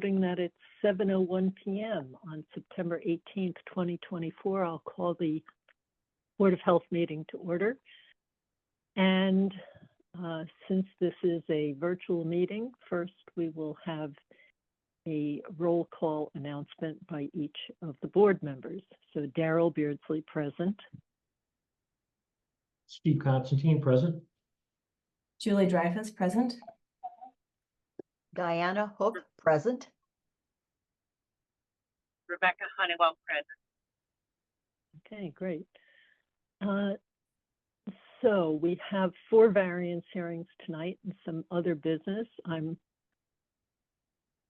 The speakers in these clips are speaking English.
noting that it's 7:01 p.m. on September 18th, 2024. I'll call the Board of Health meeting to order. And since this is a virtual meeting, first we will have a roll call announcement by each of the board members. So Daryl Beardsley present. Steve Constantine present. Julie Dreyfus present. Diana Hook present. Rebecca Honeywell present. Okay, great. So we have 4 variance hearings tonight and some other business. I'm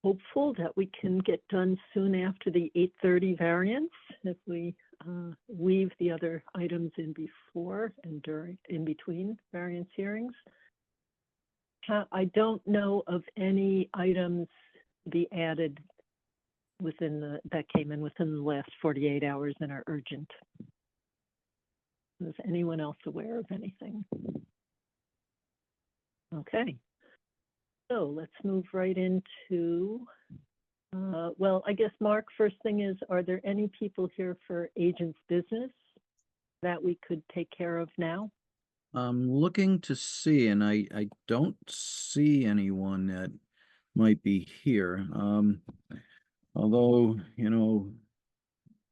hopeful that we can get done soon after the 8:30 variance if we weave the other items in before and in between variance hearings. I don't know of any items to be added that came in within the last 48 hours and are urgent. Is anyone else aware of anything? Okay, so let's move right into, well, I guess, Mark, first thing is, are there any people here for agent's business that we could take care of now? I'm looking to see, and I don't see anyone that might be here. Although, no,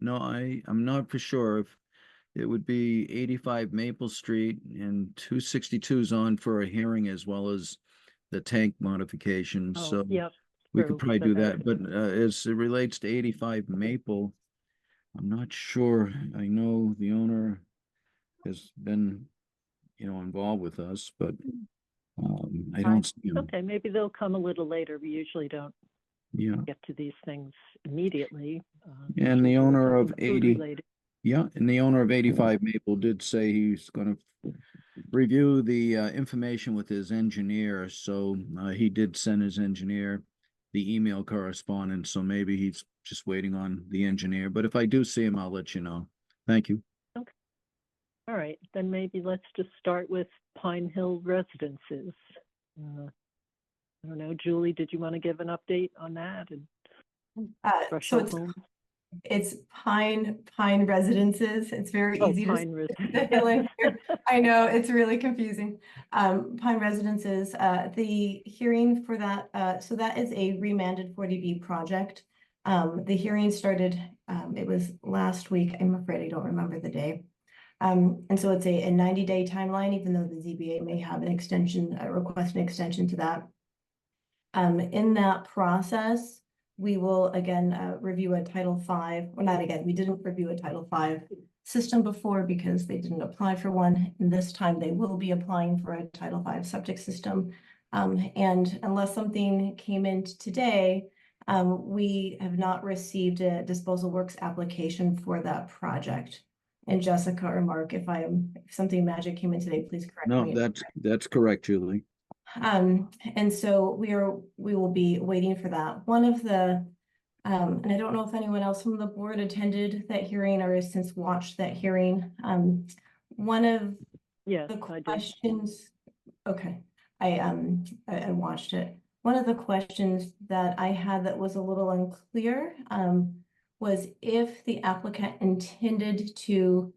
I'm not for sure if it would be 85 Maple Street, and 262 is on for a hearing as well as the tank modification. Oh, so yep, we could probably do that. already. But as it relates to 85 Maple, I'm not sure. I know the owner has been, involved with us, but I don't see him. Okay, maybe they'll come a little later. We usually don't get to these things immediately. And the owner of 80, related. and the owner of 85 Maple did say he's going to review the information with his engineer. So he did send his engineer the email correspondence. So maybe he's just waiting on the engineer. But if I do see him, I'll let you know. Thank you. Okay. All right, then maybe let's just start with Pine Hill Residences. I don't know, Julie, did you want to give an update on that? And So it's Pine Residences. It's very easy to say. I know it's really confusing. Pine Residences, the hearing for that, so that is a remanded 40B project. The hearing started, it was last week. I'm afraid I don't remember the day. And so it's a 90-day timeline, even though the ZBA may have an extension, request an extension to that. In that process, we will again review a Title V, well, not again, we didn't review a Title V system before because they didn't apply for one. And this time they will be applying for a Title V septic system. And unless something came in today, we have not received a disposal works application for that project. And Jessica or Mark, if something magic came in today, please correct me. No, that's correct, Julie. And so we will be waiting for that. One of the, and I don't know if anyone else from the board attended that hearing or has since watched that hearing. One of the questions, okay, I watched it. One of the questions that I had that was a little unclear, was if the applicant intended to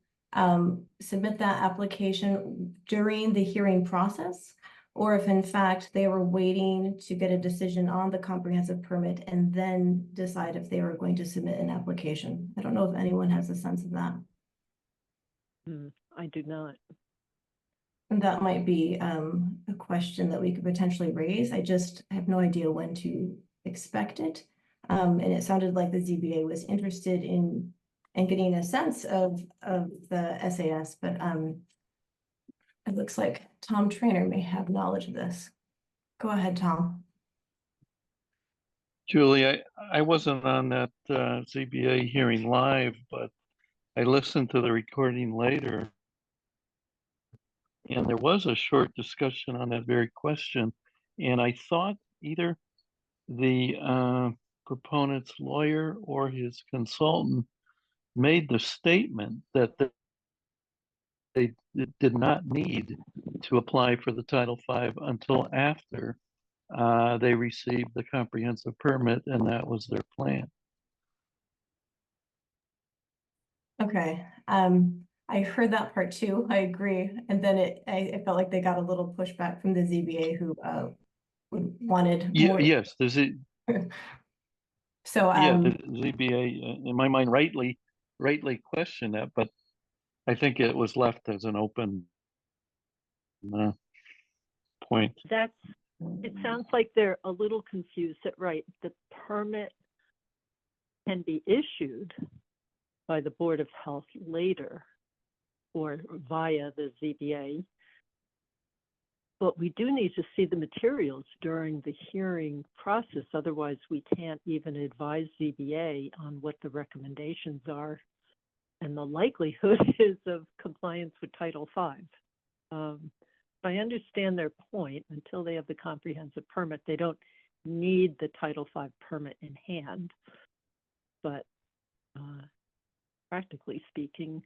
submit that application during the hearing process, or if in fact they were waiting to get a decision on the comprehensive permit and then decide if they were going to submit an application. I don't know if anyone has a sense of that. I do not. And that might be a question that we could potentially raise. I just have no idea when to expect it. And it sounded like the ZBA was interested in getting a sense of the SAS, but it looks like Tom Trainer may have knowledge of this. Go ahead, Tom. Julie, I wasn't on that ZBA hearing live, but I listened to the recording later. And there was a short discussion on that very question. And I thought either the proponent's lawyer or his consultant made the statement that they did not need to apply for the Title V until after they received the comprehensive permit and that was their plan. Okay, I heard that part too, I agree, and then I felt like they got a little pushback from the ZBA who, wanted Yeah, more. yes, So, the ZBA, in my mind, rightly questioned that, but I think it was left as an open point. It sounds like they're a little confused that, right, the permit can be issued by the Board of Health later or via the ZBA. But we do need to see the materials during the hearing process. Otherwise, we can't even advise ZBA on what the recommendations are and the likelihood is of compliance with Title V. I understand their point. Until they have the comprehensive permit, they don't need the Title V permit in hand. But practically speaking,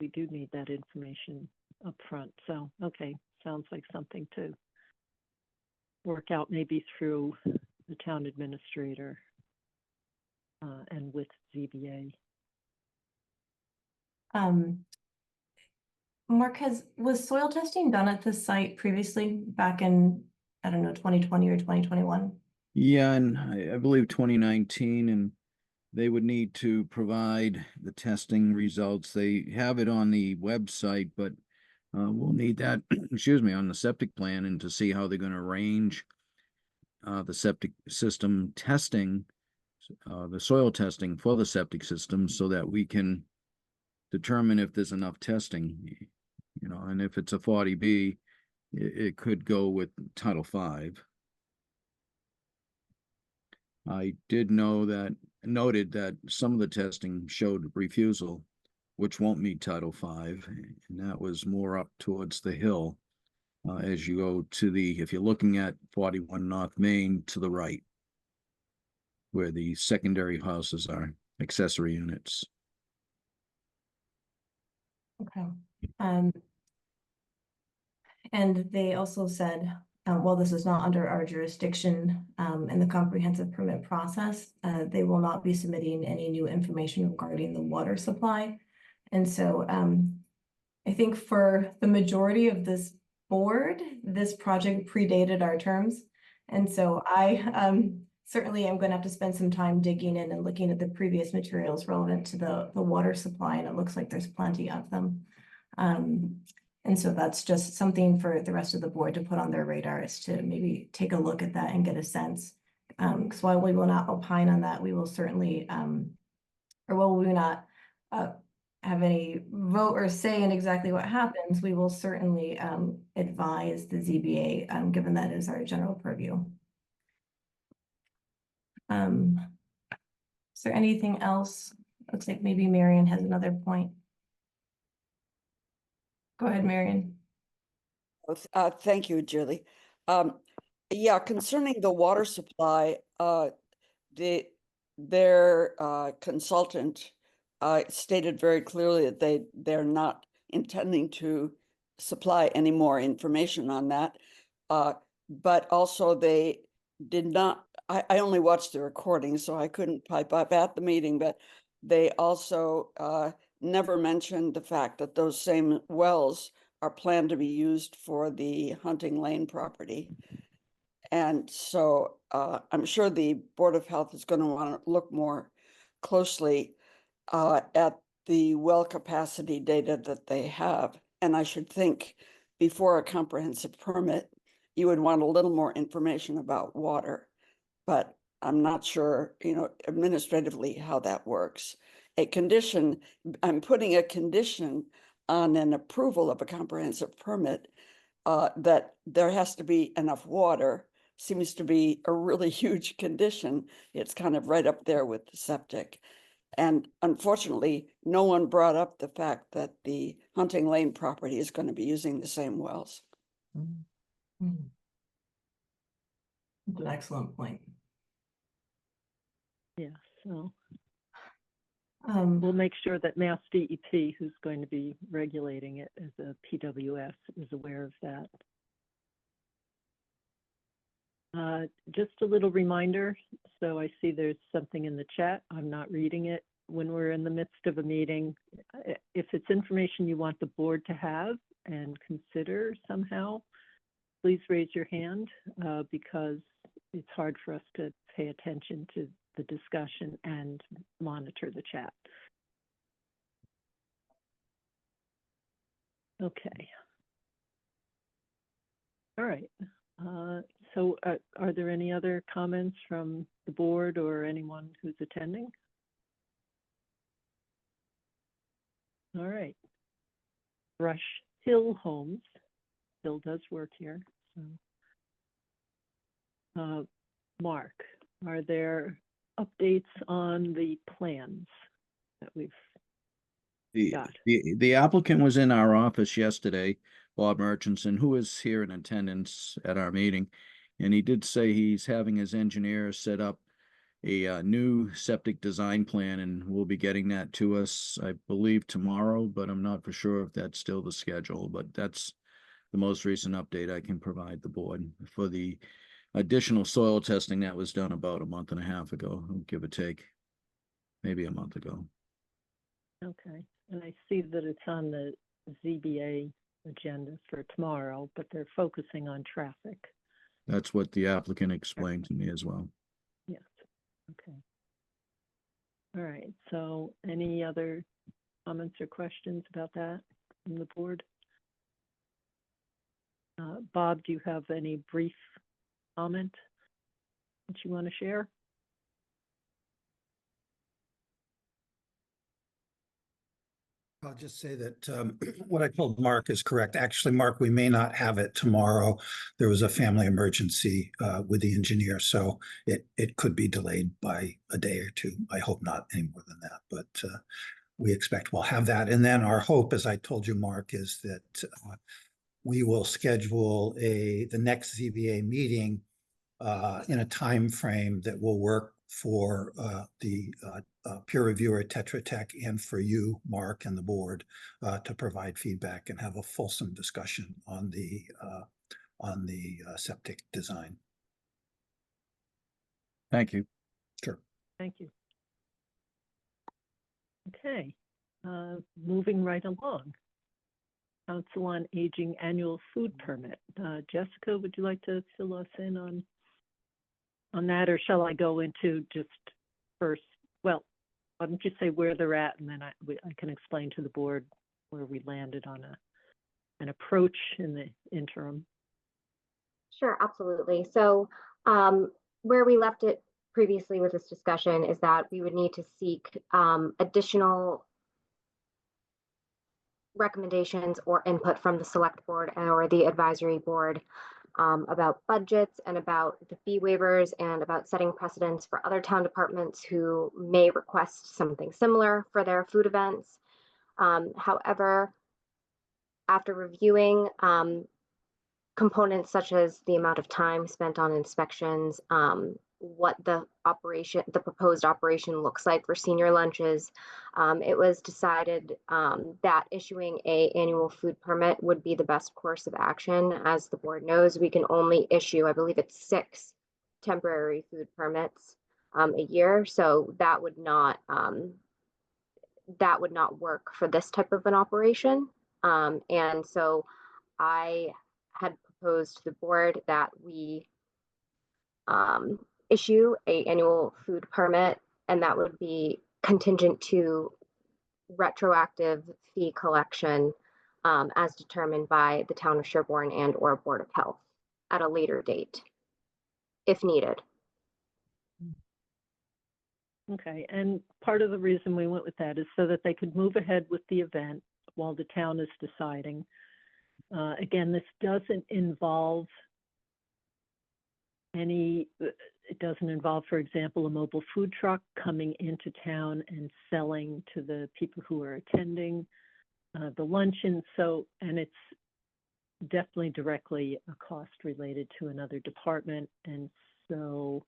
we do need that information up front. So, okay, sounds like something to work out maybe through the town administrator and with ZBA. Mark, was soil testing done at this site previously back in, I don't know, 2020 or 2021? Yeah, and I believe 2019, and they would need to provide the testing results. They have it on the website, but we'll need that, excuse me, on the septic plan and to see how they're going to arrange the septic system testing, the soil testing for the septic system so that we can determine if there's enough testing, you know, and if it's a 40B, it could go with Title V. I did noted that some of the testing showed refusal, which won't meet Title V, and that was more up towards the hill as you go to if you're looking at 41 North Main to the right, where the secondary houses are, accessory units. Okay. And they also said, well, this is not under our jurisdiction in the comprehensive permit process, they will not be submitting any new information regarding the water supply. And so I think for the majority of this board, this project predated our terms. And so I certainly am going to have to spend some time digging in and looking at the previous materials relevant to the water supply, and it looks like there's plenty of them. And so that's just something for the rest of the board to put on their radar, is to maybe take a look at that and get a sense. Because while we will not opine on that, we will certainly, or while we will not have any vote or say in exactly what happens, we will certainly advise the ZBA, given that is our general purview. Is there anything else? Looks like maybe Marion has another point. Go ahead, Marion. Thank you, Julie. Yeah, concerning the water supply, their consultant stated very clearly that they're not intending to supply any more information on that. But also they did not, I only watched the recording, so I couldn't pipe up at the meeting, but they also never mentioned the fact that those same wells are planned to be used for the Hunting Lane property. And so I'm sure the Board of Health is going to want to look more closely at the well capacity data that they have. And I should think before a comprehensive permit, you would want a little more information about water. But I'm not sure, you know, administratively how that works. I'm putting a condition on an approval of a comprehensive permit that there has to be enough water. Seems to be a really huge condition. It's kind of right up there with the septic. And unfortunately, no one brought up the fact that the Hunting Lane property is going to be using the same wells. That's an excellent point. Yeah, so we'll make sure that Mass DEP, who's going to be regulating it as a PWS, is aware of that. Just a little reminder. So I see there's something in the chat. I'm not reading it. When we're in the midst of a meeting, if it's information you want the board to have and consider somehow, please raise your hand because it's hard for us to pay attention to the discussion and monitor the chat. Okay. All right. So are there any other comments from the board or anyone who's attending? All right. Brush Hill Homes still does work here. So. Mark, are there updates on the plans that we've got? The applicant was in our office yesterday, Bob Murchison, who is here in attendance at our meeting. And he did say he's having his engineer set up a new septic design plan, and we'll be getting that to us, I believe, tomorrow, but I'm not for sure if that's still the schedule. But that's the most recent update I can provide the board for the additional soil testing that was done about a month and a half ago, give or take, maybe a month ago. Okay, and I see that it's on the ZBA agenda for tomorrow, but they're focusing on traffic. That's what the applicant explained to me as well. Yes, okay. All right, so any other comments or questions about that from the board? Bob, do you have any brief comment that you want to share? I'll just say that what I told Mark is correct. Actually, Mark, we may not have it tomorrow. There was a family emergency with the engineer, so it could be delayed by a day or two. I hope not any more than that, but we expect we'll have that. And then our hope, as I told you, Mark, is that we will schedule the next ZBA meeting in a time frame that will work for the peer reviewer at Tetra Tech and for you, Mark, and the board to provide feedback and have a fulsome discussion on the septic design. Thank you. Sure. Thank you. Okay, moving right along. Council on Aging annual food permit. Jessica, would you like to fill us in on that, or shall I go into just first? Well, why don't you say where they're at, and then I can explain to the board where we landed on an approach in the interim. Sure, absolutely. So where we left it previously with this discussion is that we would need to seek additional recommendations or input from the select board or the advisory board about budgets and about the fee waivers and about setting precedents for other town departments who may request something similar for their food events. However, after reviewing components such as the amount of time spent on inspections, what the proposed operation looks like for senior lunches, it was decided that issuing an annual food permit would be the best course of action. As the board knows, we can only issue, I believe it's 6 temporary food permits a year, so that would not work for this type of an operation. And so I had proposed to the board that we issue an annual food permit, and that would be contingent to retroactive fee collection as determined by the town of Sherborn and or Board of Health at a later date, if needed. Okay, and part of the reason we went with that is so that they could move ahead with the event while the town is deciding. Again, this doesn't involve it doesn't involve, for example, a mobile food truck coming into town and selling to the people who are attending the luncheon. So, and it's definitely directly a cost related to another department. And so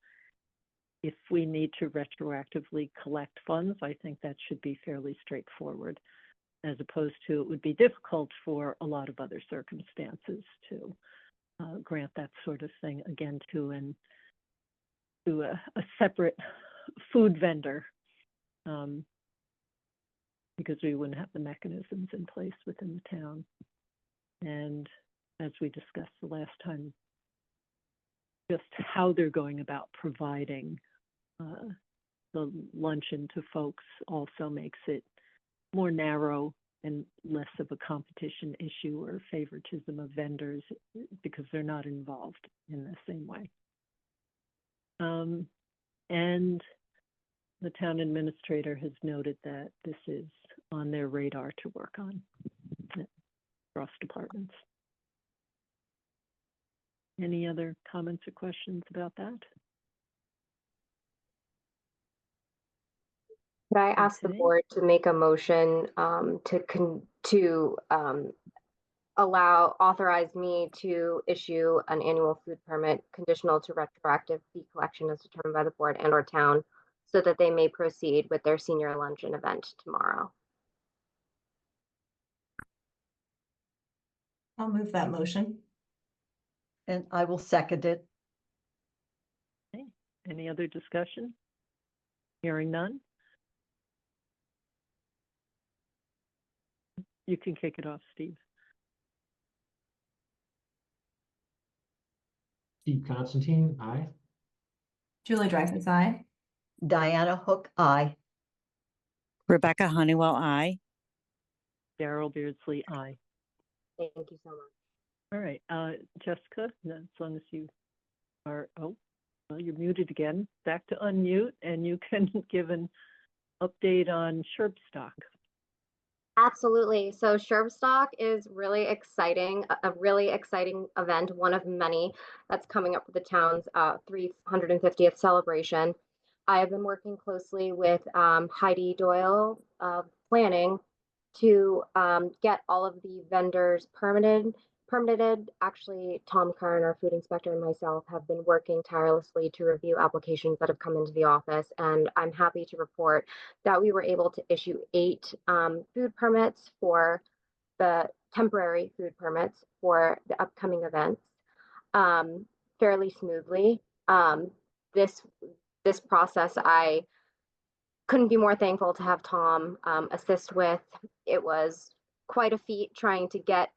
if we need to retroactively collect funds, I think that should be fairly straightforward, as opposed to it would be difficult for a lot of other circumstances too. grant that sort of thing again to a separate food vendor, because we wouldn't have the mechanisms in place within the town. And as we discussed the last time, just how they're going about providing the luncheon to folks also makes it more narrow and less of a competition issue or favoritism of vendors, because they're not involved in the same way. And the town administrator has noted that this is on their radar to work on across departments. Any other comments or questions about that? Could I ask the Okay. board to make a motion to authorize me to issue an annual food permit conditional to retroactive fee collection as determined by the board and or town, so that they may proceed with their senior luncheon event tomorrow? I'll move that motion. And I will second it. Okay. Any other discussion? Hearing none? You can kick it off, Steve. Steve Constantine, aye. Julie Dreyfus, aye. Diana Hook, aye. Rebecca Honeywell, aye. Daryl Beardsley, aye. Thank you so much. All right, Jessica, as long as you are, oh, well, you're muted again. Back to unmute, and you can give an update on Sherborn. Absolutely. So Sherborn is really exciting, a really exciting event, one of many that's coming up for the town's 350th celebration. I have been working closely with Heidi Doyle of planning to get all of the vendors permitted. Actually, Tom Kern, our food inspector, and myself have been working tirelessly to review applications that have come into the office, and I'm happy to report that we were able to issue 8 food permits for the temporary food permits for the upcoming events fairly smoothly. This process, I couldn't be more thankful to have Tom assist with. It was quite a feat trying to get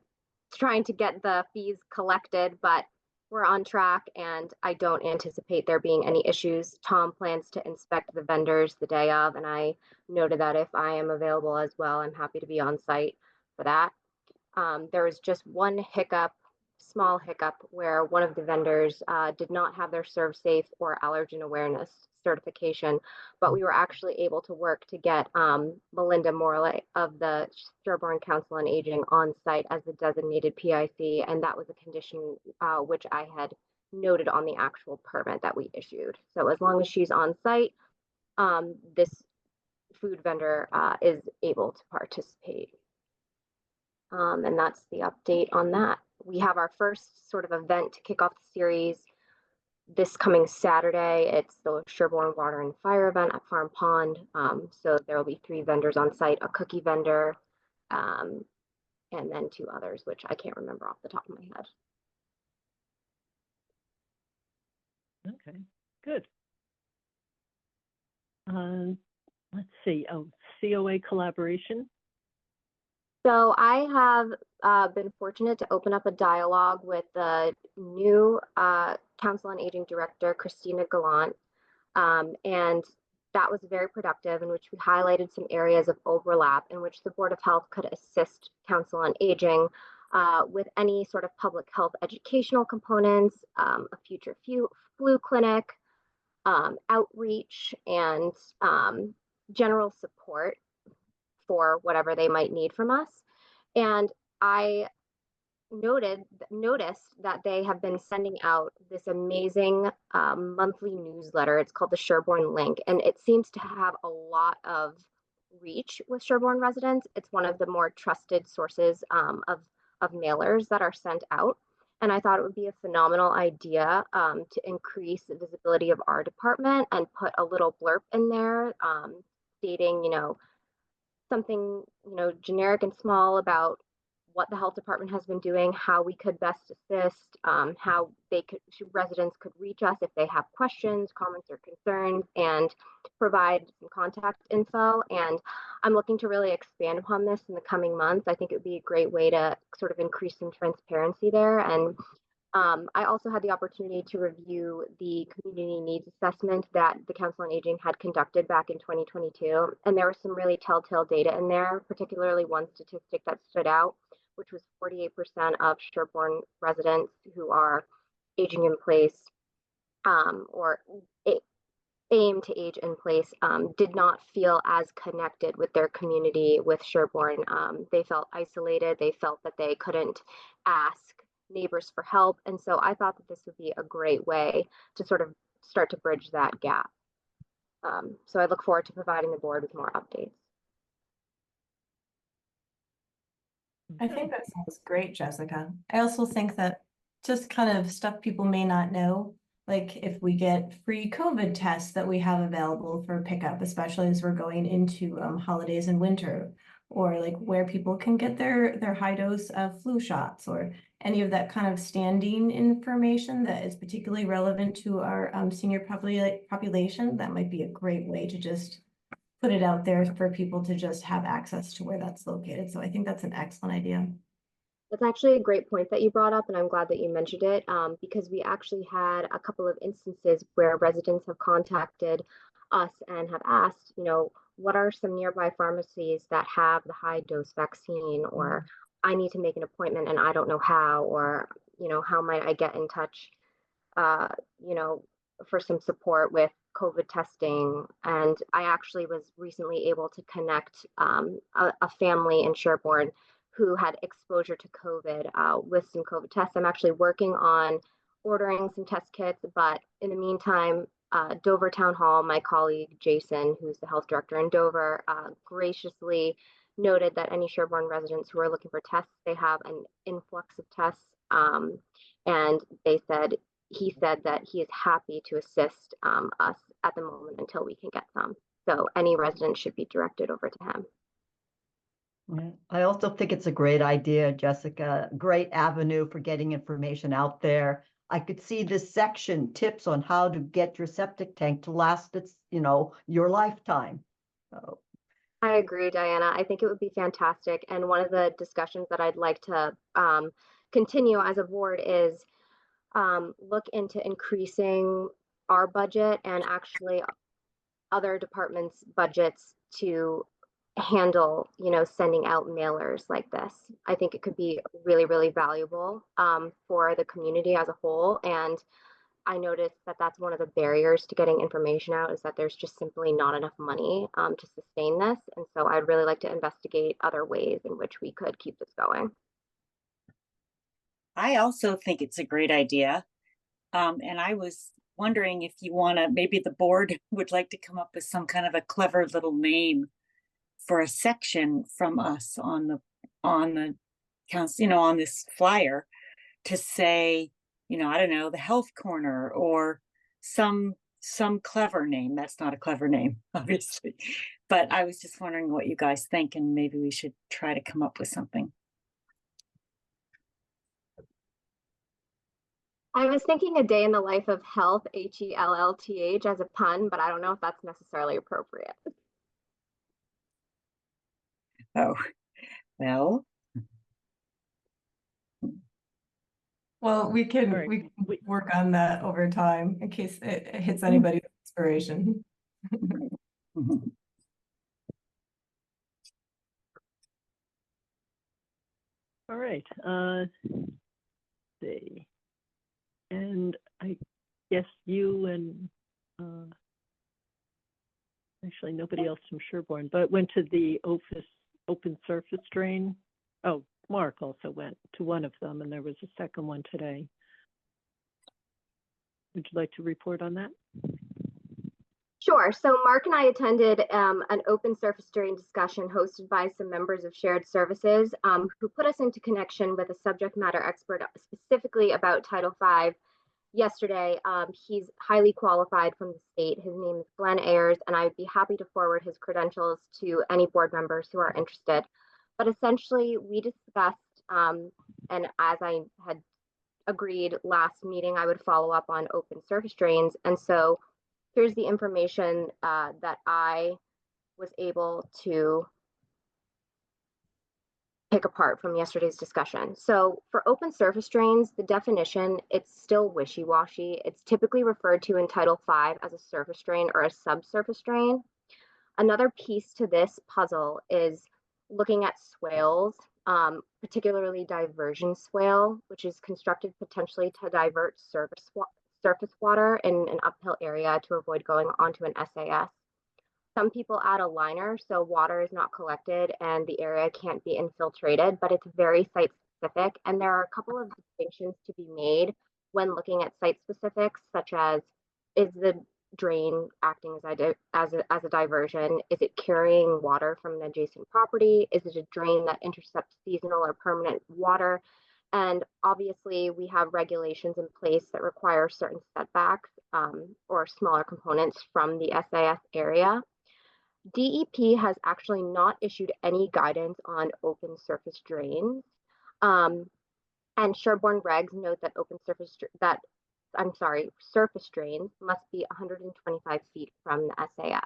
the fees collected, but we're on track, and I don't anticipate there being any issues. Tom plans to inspect the vendors the day of, and I noted that if I am available as well, I'm happy to be on site for that. There was just one small hiccup, where one of the vendors did not have their Serve Safe or allergen awareness certification, but we were actually able to work to get Melinda Morley of the Sherborn Council on Aging on site as the designated PIC, and that was a condition which I had noted on the actual permit that we issued. So as long as she's on site, this food vendor is able to participate. And that's the update on that. We have our first sort of event to kick off the series this coming Saturday. It's the Sherborn Water and Fire event at Farm Pond. So there will be 3 vendors on site, a cookie vendor, and then 2 others, which I can't remember off the top of my head. Okay, good. Let's see, COA collaboration. So I have been fortunate to open up a dialogue with the new Council on Aging Director, Christina Gallant, and that was very productive, in which we highlighted some areas of overlap in which the Board of Health could assist Council on Aging with any sort of public health educational components, a future flu clinic, outreach, and general support for whatever they might need from us. And I noticed that they have been sending out this amazing monthly newsletter. It's called the Sherborn Link, and it seems to have a lot of reach with Sherborn residents. It's one of the more trusted sources of mailers that are sent out. And I thought it would be a phenomenal idea to increase the visibility of our department and put a little blurb in there stating, something, generic and small about what the health department has been doing, how we could best assist, how residents could reach us if they have questions, comments, or concerns, and provide some contact info. And I'm looking to really expand upon this in the coming months. I think it would be a great way to sort of increase some transparency there. And I also had the opportunity to review the community needs assessment that the Council on Aging had conducted back in 2022. And there was some really telltale data in there, particularly one statistic that stood out, which was 48% of Sherborn residents who are aging in place or aim to age in place did not feel as connected with their community with Sherborn. They felt isolated. They felt that they couldn't ask neighbors for help. And so I thought that this would be a great way to sort of start to bridge that gap. So I look forward to providing the board with more updates. I think that sounds great, Jessica. I also think that just kind of stuff people may not know, like if we get free COVID tests that we have available for pickup, especially as we're going into holidays and winter, or like where people can get their high dose of flu shots, or any of that kind of standing information that is particularly relevant to our senior population, that might be a great way to just put it out there for people to just have access to where that's located. So I think that's an excellent idea. That's actually a great point that you brought up, and I'm glad that you mentioned it because we actually had a couple of instances where residents have contacted us and have asked, you know, what are some nearby pharmacies that have the high dose vaccine, or I need to make an appointment and I don't know how, or, you know, how might I get in touch, you know, for some support with COVID testing. And I actually was recently able to connect a family in Sherborn who had exposure to COVID with some COVID tests. I'm actually working on ordering some test kits, but in the meantime, Dover Town Hall, my colleague Jason, who's the health director in Dover, graciously noted that any Sherborn residents who are looking for tests, they have an influx of tests. And he said that he is happy to assist us at the moment until we can get some. So any resident should be directed over to him. Yeah, I also think it's a great idea, Jessica. Great avenue for getting information out there. I could see this section, tips on how to get your septic tank to last its, you know, your lifetime. So. I agree, Diana. I think it would be fantastic. And one of the discussions that I'd like to continue as a board is look into increasing our budget and actually other departments' budgets to handle, you know, sending out mailers like this. I think it could be really, really valuable for the community as a whole. And I noticed that that's one of the barriers to getting information out, is that there's just simply not enough money to sustain this. And so I'd really like to investigate other ways in which we could keep this going. I also think it's a great idea. And I was wondering if you want to, maybe the board would like to come up with some kind of a clever little name for a section from us on the council, you know, on this flyer, to say, you know, I don't know, the health corner, or some clever name. That's not a clever name, obviously, but I was just wondering what you guys think, and maybe we should try to come up with something. I was thinking a day in the life of health, HELLTH, as a pun, but I don't know if that's necessarily appropriate. Oh, well. Well, we can Right. we work on that over time in case it hits anybody's inspiration. All right. Let's see. And I guess you and actually nobody else from Sherborn, but went to the open surface drain. Oh, Mark also went to one of them, and there was a second one today. Would you like to report on that? Sure. So Mark and I attended an open surface drain discussion hosted by some members of Shared Services who put us into connection with a subject matter expert specifically about Title V yesterday. He's highly qualified from the state. His name is Glenn Ayers, and I'd be happy to forward his credentials to any board members who are interested. But essentially, we discussed And as I had agreed last meeting, I would follow up on open surface drains. And so here's the information that I was able to pick apart from yesterday's discussion. So for open surface drains, the definition, it's still wishy-washy. It's typically referred to in Title V as a surface drain or a subsurface drain. Another piece to this puzzle is looking at swales, particularly diversion swale, which is constructed potentially to divert surface water in an uphill area to avoid going onto an SAS. Some people add a liner so water is not collected and the area can't be infiltrated, but it's very site specific. And there are a couple of distinctions to be made when looking at site specifics, such as, is the drain acting as a diversion? Is it carrying water from an adjacent property? Is it a drain that intercepts seasonal or permanent water? And obviously we have regulations in place that require certain setbacks or smaller components from the SAS area. DEP has actually not issued any guidance on open surface drains. And Sherborn regs note that surface drains must be 125 feet from the SAS.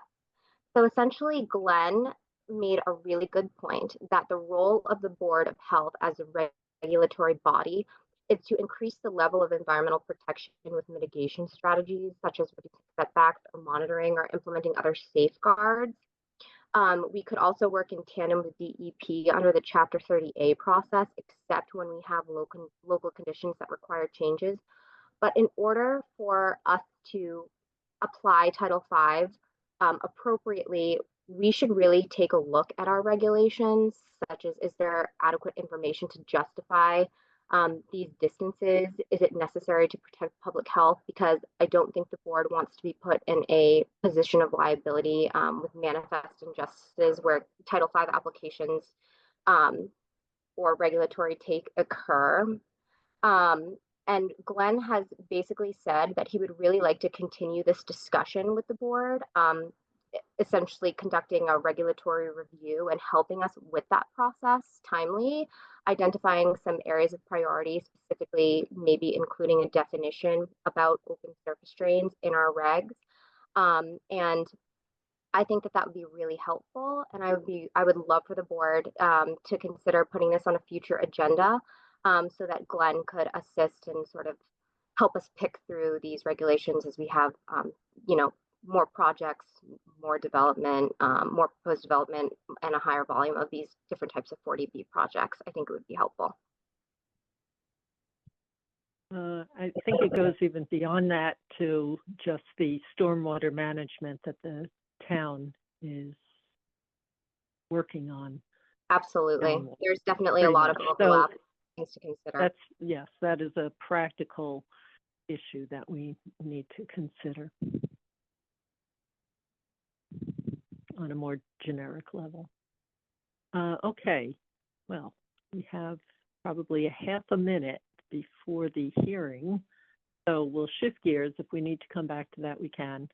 So essentially, Glenn made a really good point that the role of the Board of Health as a regulatory body is to increase the level of environmental protection with mitigation strategies, such as reducing setbacks or monitoring or implementing other safeguards. We could also work in tandem with DEP under the Chapter 30A process, except when we have local conditions that require changes. But in order for us to apply Title V appropriately, we should really take a look at our regulations, such as, is there adequate information to justify these distances? Is it necessary to protect public health? Because I don't think the board wants to be put in a position of liability with manifest injustices where Title V applications or regulatory take occur. And Glenn has basically said that he would really like to continue this discussion with the board, essentially conducting a regulatory review and helping us with that process timely, identifying some areas of priority, specifically maybe including a definition about open surface drains in our regs. And I think that would be really helpful. And I would love for the board to consider putting this on a future agenda so that Glenn could assist and sort of help us pick through these regulations as we have, more projects, more development, more proposed development, and a higher volume of these different types of 40B projects. I think it would be helpful. I think it goes even beyond that to just the stormwater management that the town is working on. Absolutely. There's definitely a lot of overlap, things to consider. Yes, that is a practical issue that we need to consider on a more generic level. Okay, well, we have probably a half a minute before the hearing, so we'll shift gears. If we need to come back to that, we can.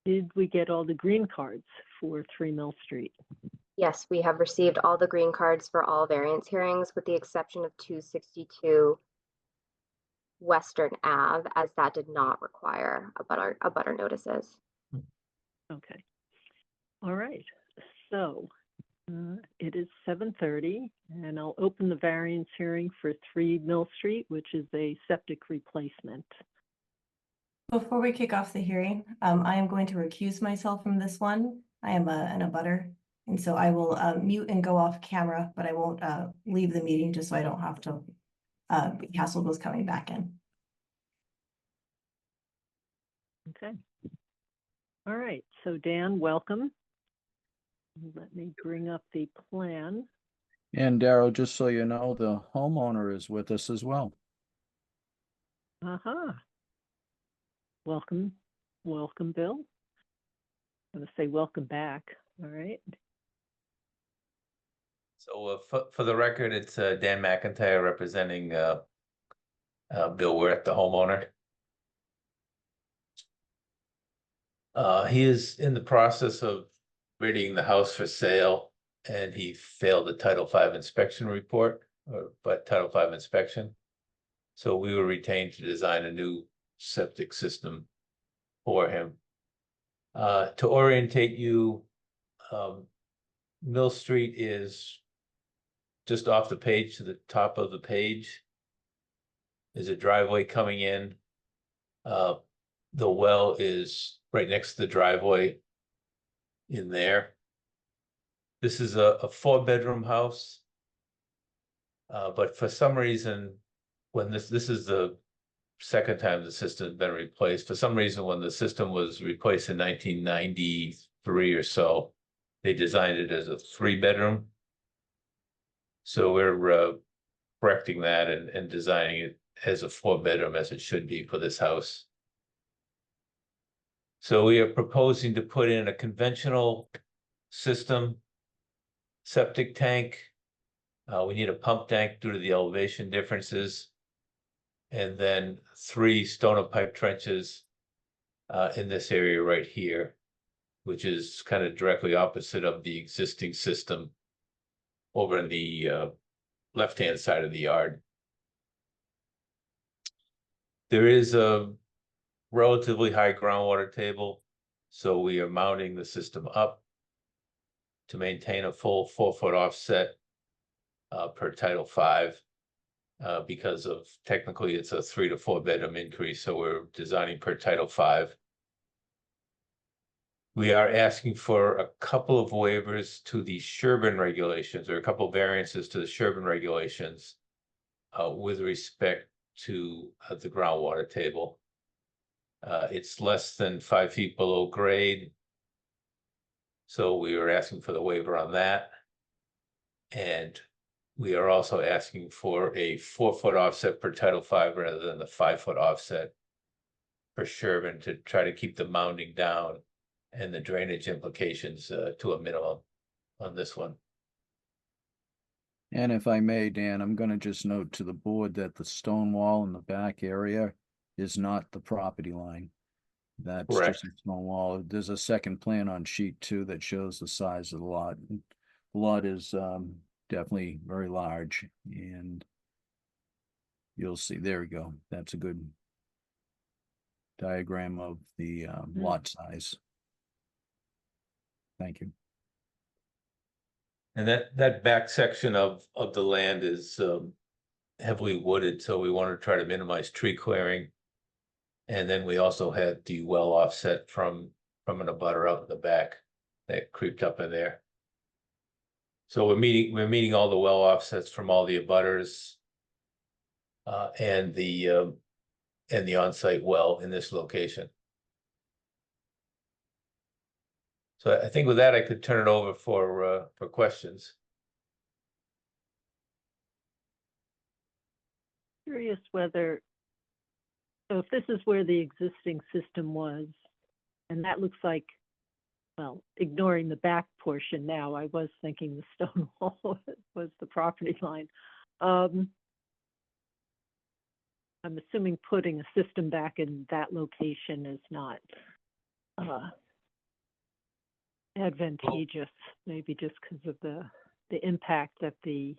Did we get all the green cards for 3 Mill Street? Yes, we have received all the green cards for all variance hearings with the exception of 262 Western Ave, as that did not require a butter notices. Okay. All right. So it is 7:30 and I'll open the variance hearing for 3 Mill Street, which is a septic replacement. Before we kick off the hearing, I am going to recuse myself from this one. I am an abutter, and so I will mute and go off camera, but I won't leave the meeting just so I don't have to be hassled with coming back in. Okay. All right. So Dan, welcome. Let me bring up the plan. And Darryl, just so you know, the homeowner is with us as well. Welcome, Bill. I'm going to say welcome back. All right. So for the record, it's Dan McIntyre representing Bill Wirth, the homeowner. He is in the process of readying the house for sale, and he failed the Title V inspection report, but Title V inspection. So we were retained to design a new septic system for him. To orientate you, Mill Street is just off the page to the top of the page. There's a driveway coming in. The well is right next to the driveway in there. This is a 4-bedroom house. But for some reason, when this is the second time the system has been replaced, for some reason, when the system was replaced in 1993 or so, they designed it as a 3-bedroom. So we're correcting that and designing it as a 4-bedroom as it should be for this house. So we are proposing to put in a conventional system, septic tank. We need a pump tank due to the elevation differences. And then 3 stone pipe trenches in this area right here, which is kind of directly opposite of the existing system over in the left-hand side of the yard. There is a relatively high groundwater table, so we are mounting the system up to maintain a full 4-foot offset per Title V. Because of technically it's a 3 to 4 bedroom increase, so we're designing per Title V. We are asking for a couple of waivers to the Sherborn regulations, or a couple of variances to the Sherborn regulations with respect to the groundwater table. It's less than 5 feet below grade, so we are asking for the waiver on that. And we are also asking for a 4-foot offset per Title V rather than the 5-foot offset for Sherborn to try to keep the mounding down and the drainage implications to a minimum on this one. And if I may, Dan, I'm going to just note to the board that the stone wall in the back area is not the property line. That's Correct. just a stone wall. There's a second plan on sheet 2 that shows the size of the lot. The lot is definitely very large, and you'll see, there we go. That's a good diagram of the lot size. Thank you. And that back section of the land is heavily wooded, so we want to try to minimize tree clearing. And then we also had the well offset from an abutter out in the back that creeped up in there. So we're meeting all the well offsets from all the abutters and the on-site well in this location. So I think with that, I could turn it over for questions. Curious whether, so if this is where the existing system was, and that looks like, well, ignoring the back portion now, I was thinking the stone wall was the property line. I'm assuming putting a system back in that location is not advantageous, maybe just because of the impact that the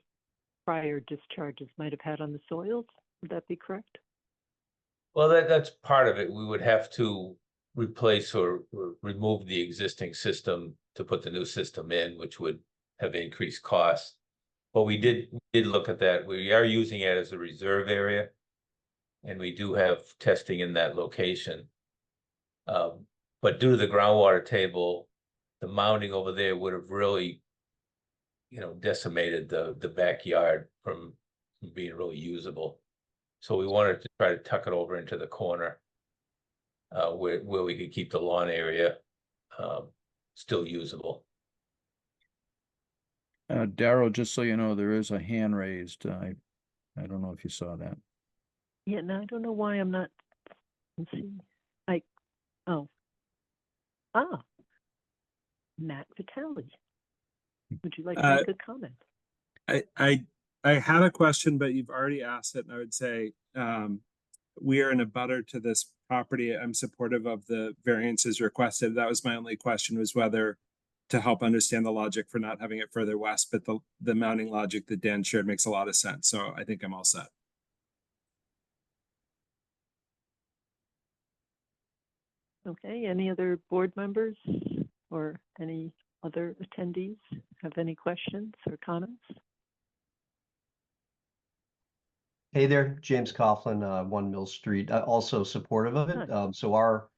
prior discharges might have had on the soils. Would that be correct? Well, that's part of it. We would have to replace or remove the existing system to put the new system in, which would have increased costs. But we did look at that. We are using it as a reserve area, and we do have testing in that location. But due to the groundwater table, the mounding over there would have really, decimated the backyard from being really usable. So we wanted to try to tuck it over into the corner where we could keep the lawn area still usable. Daryl, just so you know, there is a hand raised. I don't know if you saw that. Yeah, no, I don't know why I'm not. Let's see. Matt Vitale. Would you like to make a comment? I had a question, but you've already asked it, and I would say we are in a butter to this property. I'm supportive of the variances requested. That was my only question, was whether to help understand the logic for not having it further west, but the mounting logic that Dan shared makes a lot of sense. So I think I'm all set. Okay, any other board members or any other attendees have any questions or comments? Hey there, James Coughlin, 1 Mill Street, also supportive of it. So our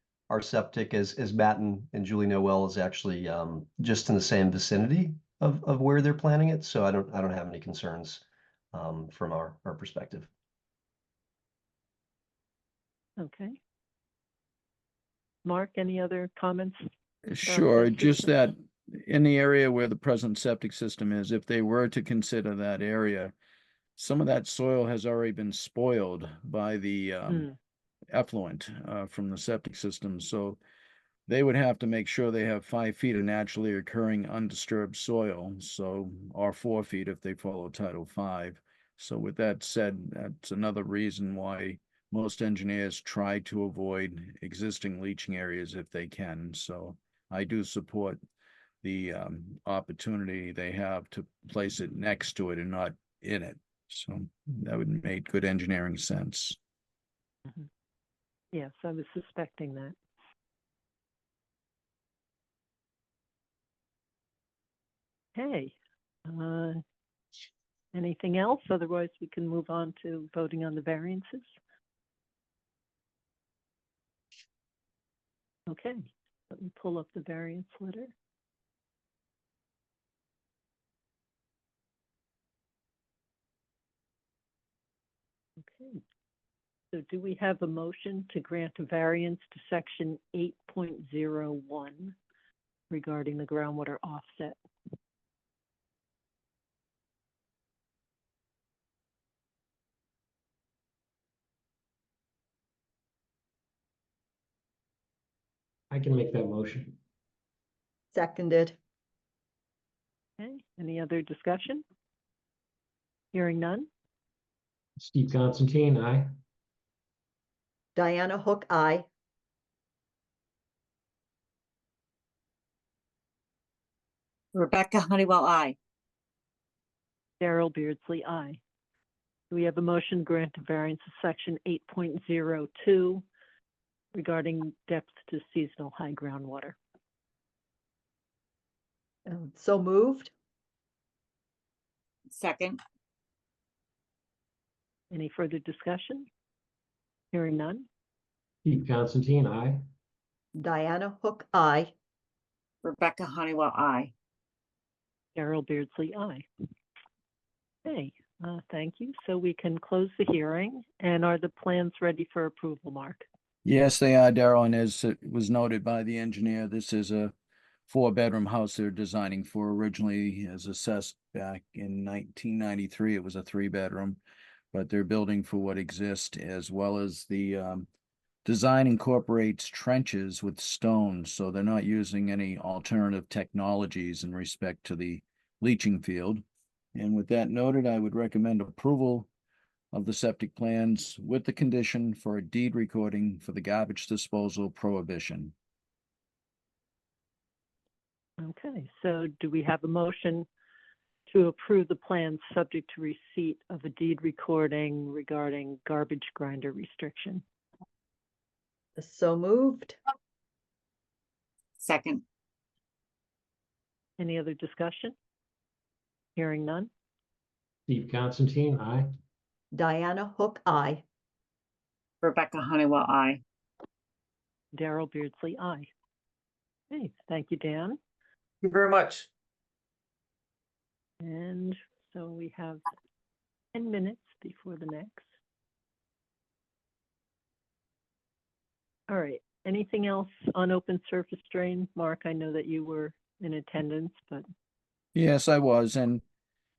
septic, as Matt and Julie know well, is actually just in the same vicinity of where they're planning it. So I don't have any concerns from our perspective. Okay. Mark, any other comments? Sure, just that in the area where the present septic system is, if they were to consider that area, some of that soil has already been spoiled by the effluent from the septic system. So they would have to make sure they have 5 feet of naturally occurring undisturbed soil, so, or 4 feet if they follow Title V. So with that said, that's another reason why most engineers try to avoid existing leaching areas if they can. So I do support the opportunity they have to place it next to it and not in it. So that would make good engineering sense. Mm-hmm. Yes, I was suspecting that. Okay. Anything else? Otherwise, we can move on to voting on the variances. Okay, let me pull up the variance letter. Okay, so do we have a motion to grant a variance to section 8.01 regarding the groundwater offset? I can make that motion. Seconded. Okay, any other discussion? Hearing none? Steve Constantine, aye. Diana Hook, aye. Rebecca Honeywell, aye. Daryl Beardsley, aye. We have a motion to grant a variance of section 8.02 regarding depth to seasonal high groundwater. So moved. Second. Any further discussion? Hearing none? Steve Constantine, aye. Diana Hook, aye. Rebecca Honeywell, aye. Daryl Beardsley, aye. Okay, thank you. So we can close the hearing. And are the plans ready for approval, Mark? Yes, they are, Daryl, and as it was noted by the engineer, this is a 4-bedroom house they're designing for. Originally, as assessed back in 1993, it was a 3-bedroom, but they're building for what exists, as well as the design incorporates trenches with stone, so they're not using any alternative technologies in respect to the leaching field. And with that noted, I would recommend approval of the septic plans with the condition for a deed recording for the garbage disposal prohibition. Okay, so do we have a motion to approve the plans subject to receipt of a deed recording regarding garbage grinder restriction? So moved. Second. Any other discussion? Hearing none? Steve Constantine, aye. Diana Hook, aye. Rebecca Honeywell, aye. Daryl Beardsley, aye. Okay, thank you, Dan. Thank you very much. And so we have 10 minutes before the next. All right, anything else on open surface drain? Mark, I know that you were in attendance, but. Yes, I was, and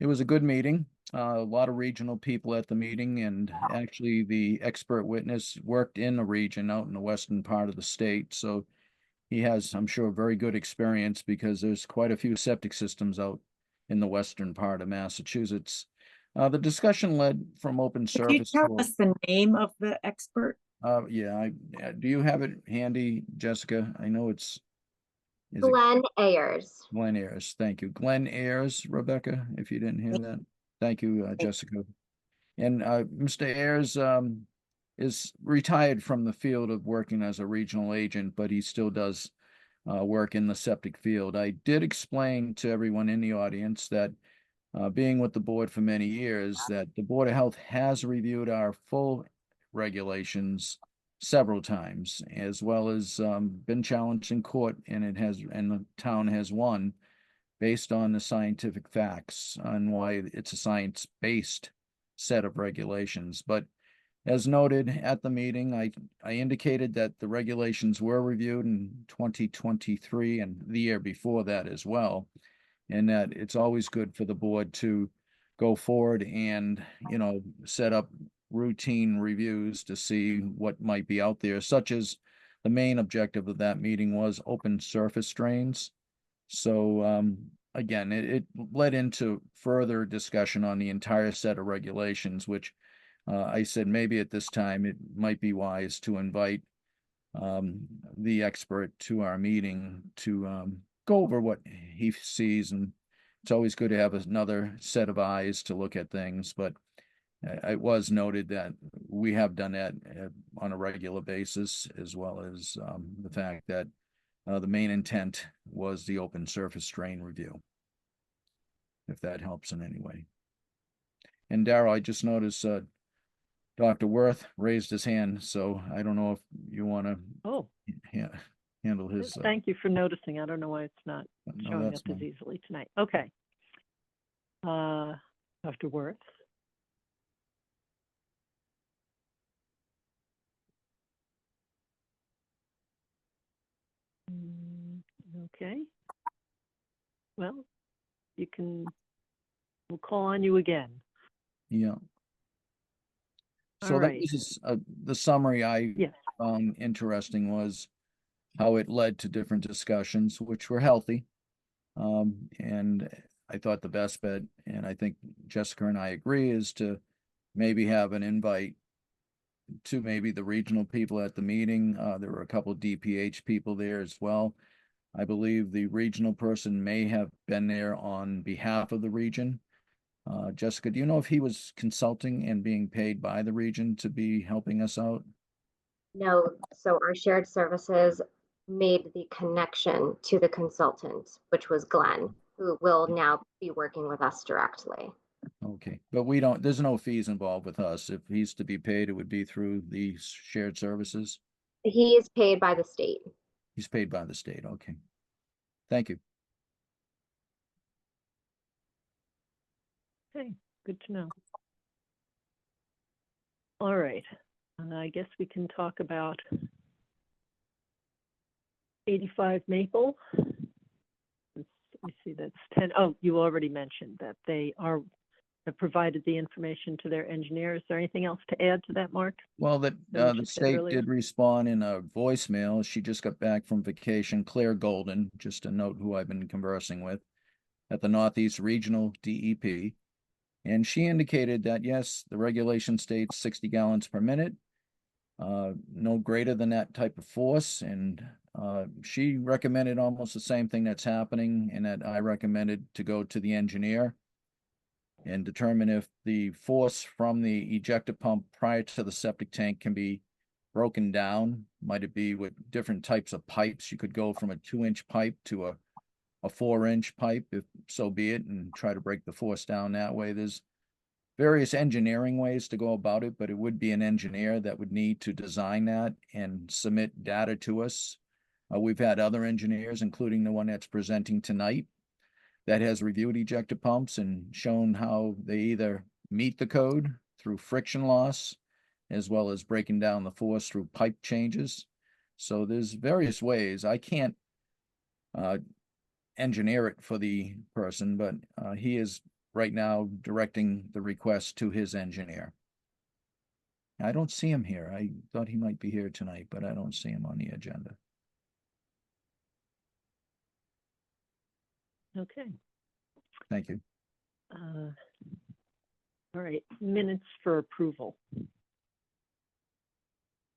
it was a good meeting. A lot of regional people at the meeting, and actually the expert witness worked in the region out in the western part of the state. So he has, I'm sure, very good experience because there's quite a few septic systems out in the western part of Massachusetts. The discussion led from open Could you surface. tell us the name of the expert? Yeah, do you have it handy, Jessica? I know it's. Is it Glenn Ayers. Glenn Ayers? Thank you. Glenn Ayers, Rebecca, if you didn't hear that. Thank you, Jessica. And Mr. Ayers is retired from the field of working as a regional agent, but he still does work in the septic field. I did explain to everyone in the audience that being with the board for many years, that the Board of Health has reviewed our full regulations several times, as well as been challenged in court, and the town has won based on the scientific facts on why it's a science-based set of regulations. But as noted at the meeting, I indicated that the regulations were reviewed in 2023 and the year before that as well, and that it's always good for the board to go forward and, set up routine reviews to see what might be out there, such as the main objective of that meeting was open surface drains. So again, it led into further discussion on the entire set of regulations, which I said maybe at this time it might be wise to invite the expert to our meeting to go over what he sees. And it's always good to have another set of eyes to look at things. But it was noted that we have done that on a regular basis, as well as the fact that the main intent was the open surface drain review, if that helps in any way. And Darrell, I just noticed Dr. Worth raised his hand, so I don't know if you want to handle his. Thank you for noticing. I don't know why it's not showing up as easily tonight. Okay. Dr. Worth. Okay. Well, we'll call on you again. Yeah. So All that right. was the summary I Yes. found interesting was how it led to different discussions, which were healthy. And I thought the best bet, and I think Jessica and I agree, is to maybe have an invite to maybe the regional people at the meeting. There were a couple of DPH people there as well. I believe the regional person may have been there on behalf of the region. Jessica, do you know if he was consulting and being paid by the region to be helping us out? No, so our shared services made the connection to the consultant, which was Glenn, who will now be working with us directly. Okay, but there's no fees involved with us. If he's to be paid, it would be through the shared services. He is paid by the state. He's paid by the state. Okay. Thank you. Okay, good to know. All right. I guess we can talk about 85 Maple. Let me see, that's 10. Oh, you already mentioned that they have provided the information to their engineer. Is there anything else to add to that, Mark? Well, the state did respond in a voicemail. She just got back from vacation. Claire Golden, just to note who I've been conversing with at the Northeast Regional DEP. And she indicated that, yes, the regulation states 60 gallons per minute, no greater than that type of force. And she recommended almost the same thing that's happening, and that I recommended to go to the engineer and determine if the force from the ejector pump prior to the septic tank can be broken down. Might it be with different types of pipes? You could go from a 2-inch pipe to a 4-inch pipe, if so be it, and try to break the force down that way. There's various engineering ways to go about it, but it would be an engineer that would need to design that and submit data to us. We've had other engineers, including the one that's presenting tonight, that has reviewed ejector pumps and shown how they either meet the code through friction loss, as well as breaking down the force through pipe changes. So there's various ways. I can't engineer it for the person, but he is right now directing the request to his engineer. I don't see him here. I thought he might be here tonight, but I don't see him on the agenda. Okay. Thank you. All right, minutes for approval.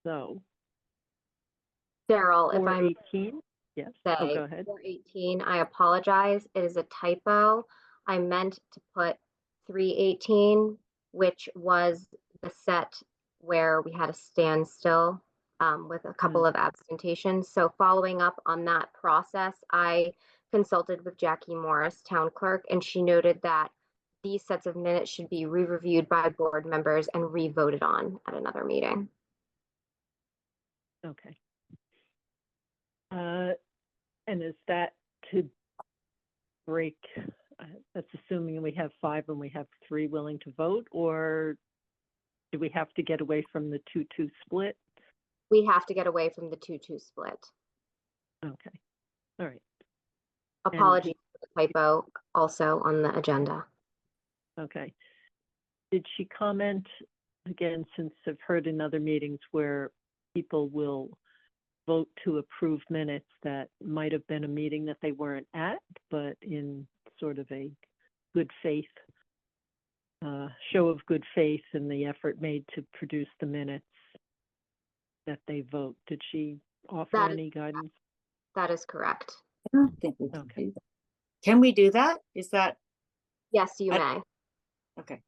So. Daryl, if I'm 4/18. Yes, say oh, go ahead. 418. I apologize. It is a typo. I meant to put 318, which was the set where we had a standstill with a couple of absentations. So following up on that process, I consulted with Jackie Morris, town clerk, and she noted that these sets of minutes should be re-reviewed by board members and re-voted on at another meeting. Okay. And is that to break, that's assuming we have 5 and we have 3 willing to vote, or do we have to get away from the 2-2 split? We have to get away from the 2-2 split. Okay, all right, Apologies for the typo also on the agenda. okay. Did she comment, again, since I've heard in other meetings where people will vote to approve minutes that might have been a meeting that they weren't at, but in sort of a good faith, show of good faith in the effort made to produce the minutes that they vote. Did she offer any guidance? That is correct. I don't think we can Okay. do that. Can we do that? Is that Yes, you may. okay?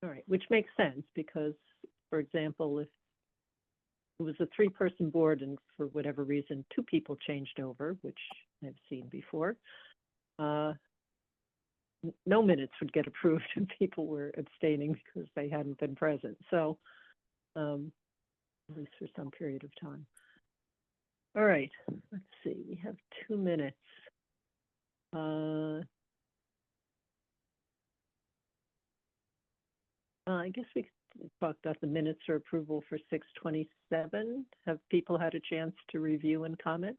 All right, which makes sense because, for example, if it was a 3-person board and for whatever reason 2 people changed over, which I've seen before, no minutes would get approved and people were abstaining because they hadn't been present. So at least for some period of time. All right, let's see, we have 2 minutes. I guess we could talk about the minutes for approval for 6/27. Have people had a chance to review and comment?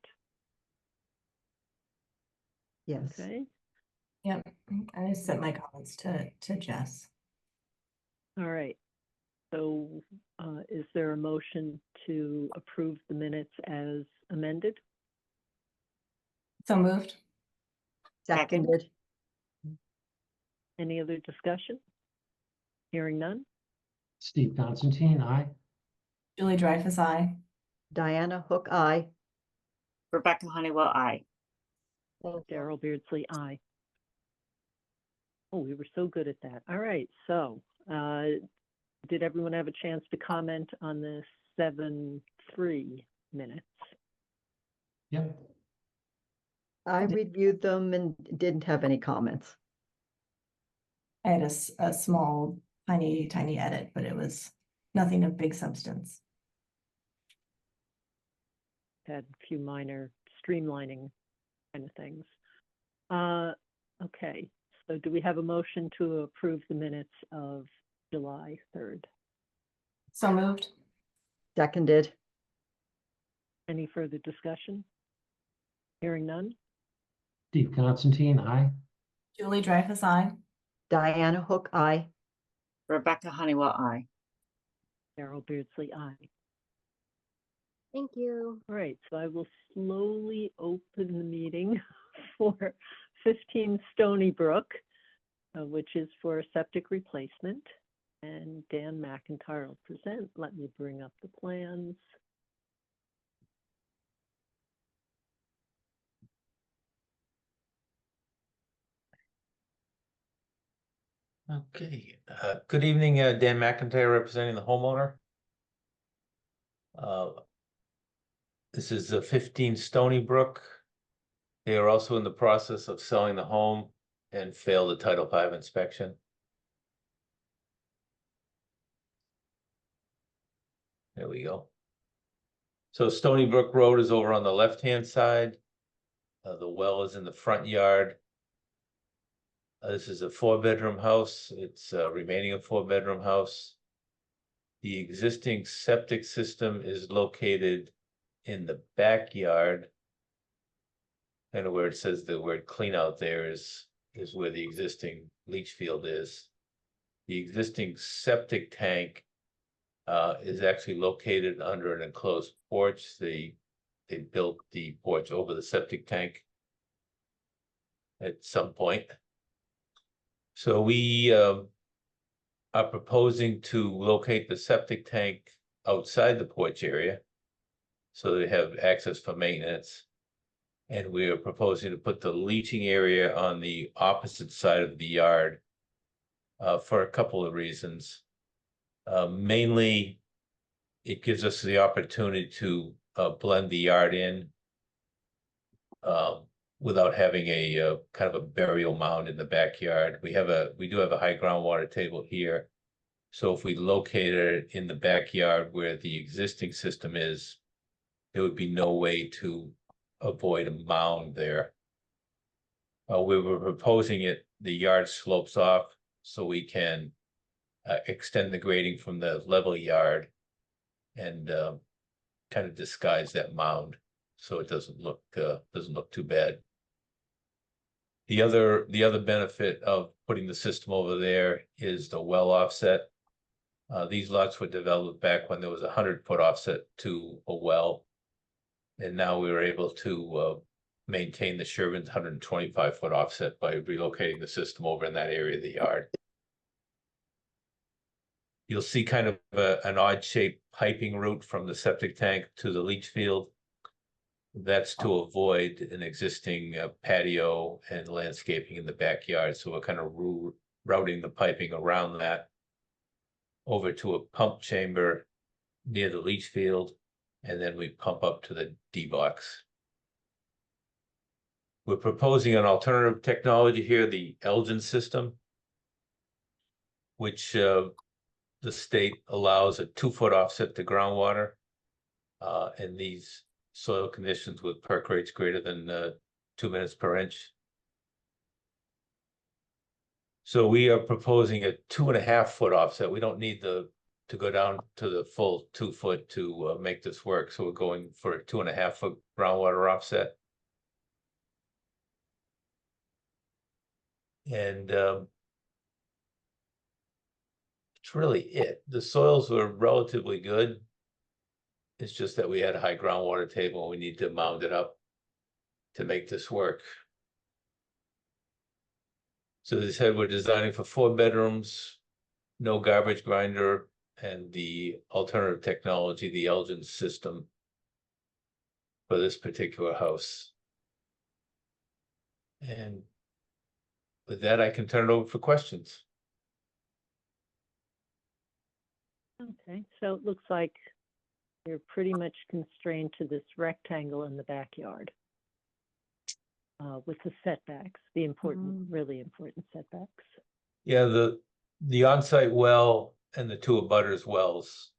Yes. Okay. Yep, I just sent my comments to Jess. All right. So is there a motion to approve the minutes as amended? So moved. Seconded. Any other discussion? Hearing none? Steve Constantine, aye. Julie Dreyfus, aye. Diana Hook, aye. Rebecca Honeywell, aye. Daryl Beardsley, aye. Oh, we were so good at that. All right, so did everyone have a chance to comment on the 7/3 minutes? Yep. I reviewed them and didn't have any comments. I had a small, tiny edit, but it was nothing of big substance. Had a few minor streamlining kind of things. Okay, so do we have a motion to approve the minutes of July 3rd? So moved. Seconded. Any further discussion? Hearing none? Steve Constantine, aye. Julie Dreyfus, aye. Diana Hook, aye. Rebecca Honeywell, aye. Daryl Beardsley, aye. Thank you. All right, so I will slowly open the meeting for 15 Stony Brook, which is for a septic replacement. And Dan McIntyre will present. Let me bring up the plans. Okay, good evening, Dan McIntyre representing the homeowner. This is 15 Stony Brook. They are also in the process of selling the home and failed the Title V inspection. There we go. So Stony Brook Road is over on the left-hand side. The well is in the front yard. This is a 4-bedroom house. It's remaining a 4-bedroom house. The existing septic system is located in the backyard. Kind of where it says the word clean out there is where the existing leach field is. The existing septic tank is actually located under an enclosed porch. They built the porch over the septic tank at some point. So we are proposing to locate the septic tank outside the porch area. so they have access for maintenance. And we are proposing to put the leaching area on the opposite side of the yard for a couple of reasons. Mainly, it gives us the opportunity to blend the yard in without having a kind of a burial mound in the backyard. We do have a high groundwater table here. So if we located it in the backyard where the existing system is, there would be no way to avoid a mound there. We were proposing the yard slopes off so we can extend the grading from the level yard and kind of disguise that mound so it doesn't look too bad. The other benefit of putting the system over there is the well offset. These lots were developed back when there was a 100-foot offset to a well, and now we were able to maintain the Sherborn's 125-foot offset by relocating the system over in that area of the yard. You'll see kind of an odd-shaped piping route from the septic tank to the leach field. That's to avoid an existing patio and landscaping in the backyard. So we're kind of routing the piping around that over to a pump chamber near the leach field, and then we pump up to the D box. We're proposing an alternative technology here, the Elgin system, which the state allows a 2-foot offset to groundwater in these soil conditions with perk rates greater than 2 minutes per inch. So we are proposing a 2.5-foot offset. We don't need to go down to the full 2-foot to make this work. So we're going for a 2.5-foot groundwater offset. And it's really it. The soils were relatively good. It's just that we had a high groundwater table and we need to mound it up to make this work. So as I said, we're designing for 4 bedrooms, no garbage grinder, and the alternative technology, the Elgin system, for this particular house. And with that, I can turn it over for questions. Okay, so it looks like you're pretty much constrained to this rectangle in the backyard with the setbacks, the important, really important setbacks. Yeah, the on-site well and the 2 abutters wells,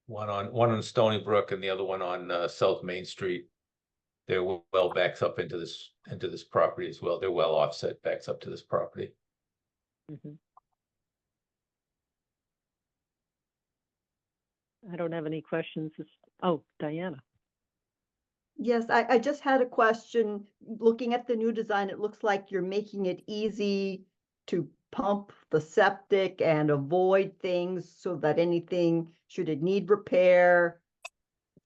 one on Stony Brook and the other one on South Main Street. Their well backs up into this property as well. Their well offset backs up to this property. Mm-hmm. I don't have any questions. Oh, Diana. Yes, I just had a question. Looking at the new design, it looks like you're making it easy to pump the septic and avoid things so that anything, should it need repair,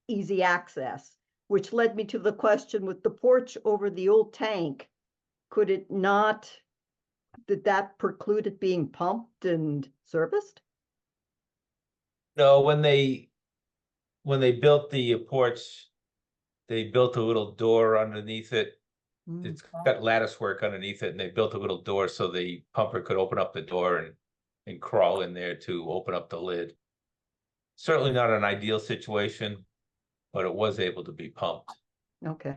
easy access, which led me to the question with the porch over the old tank. Could it not, did that preclude it being pumped and serviced? No, when they built the porch, they built a little door underneath it. It's got lattice work underneath it, and they built a little door so the pumper could open up the door and crawl in there to open up the lid. Certainly not an ideal situation, but it was able to be pumped. Okay.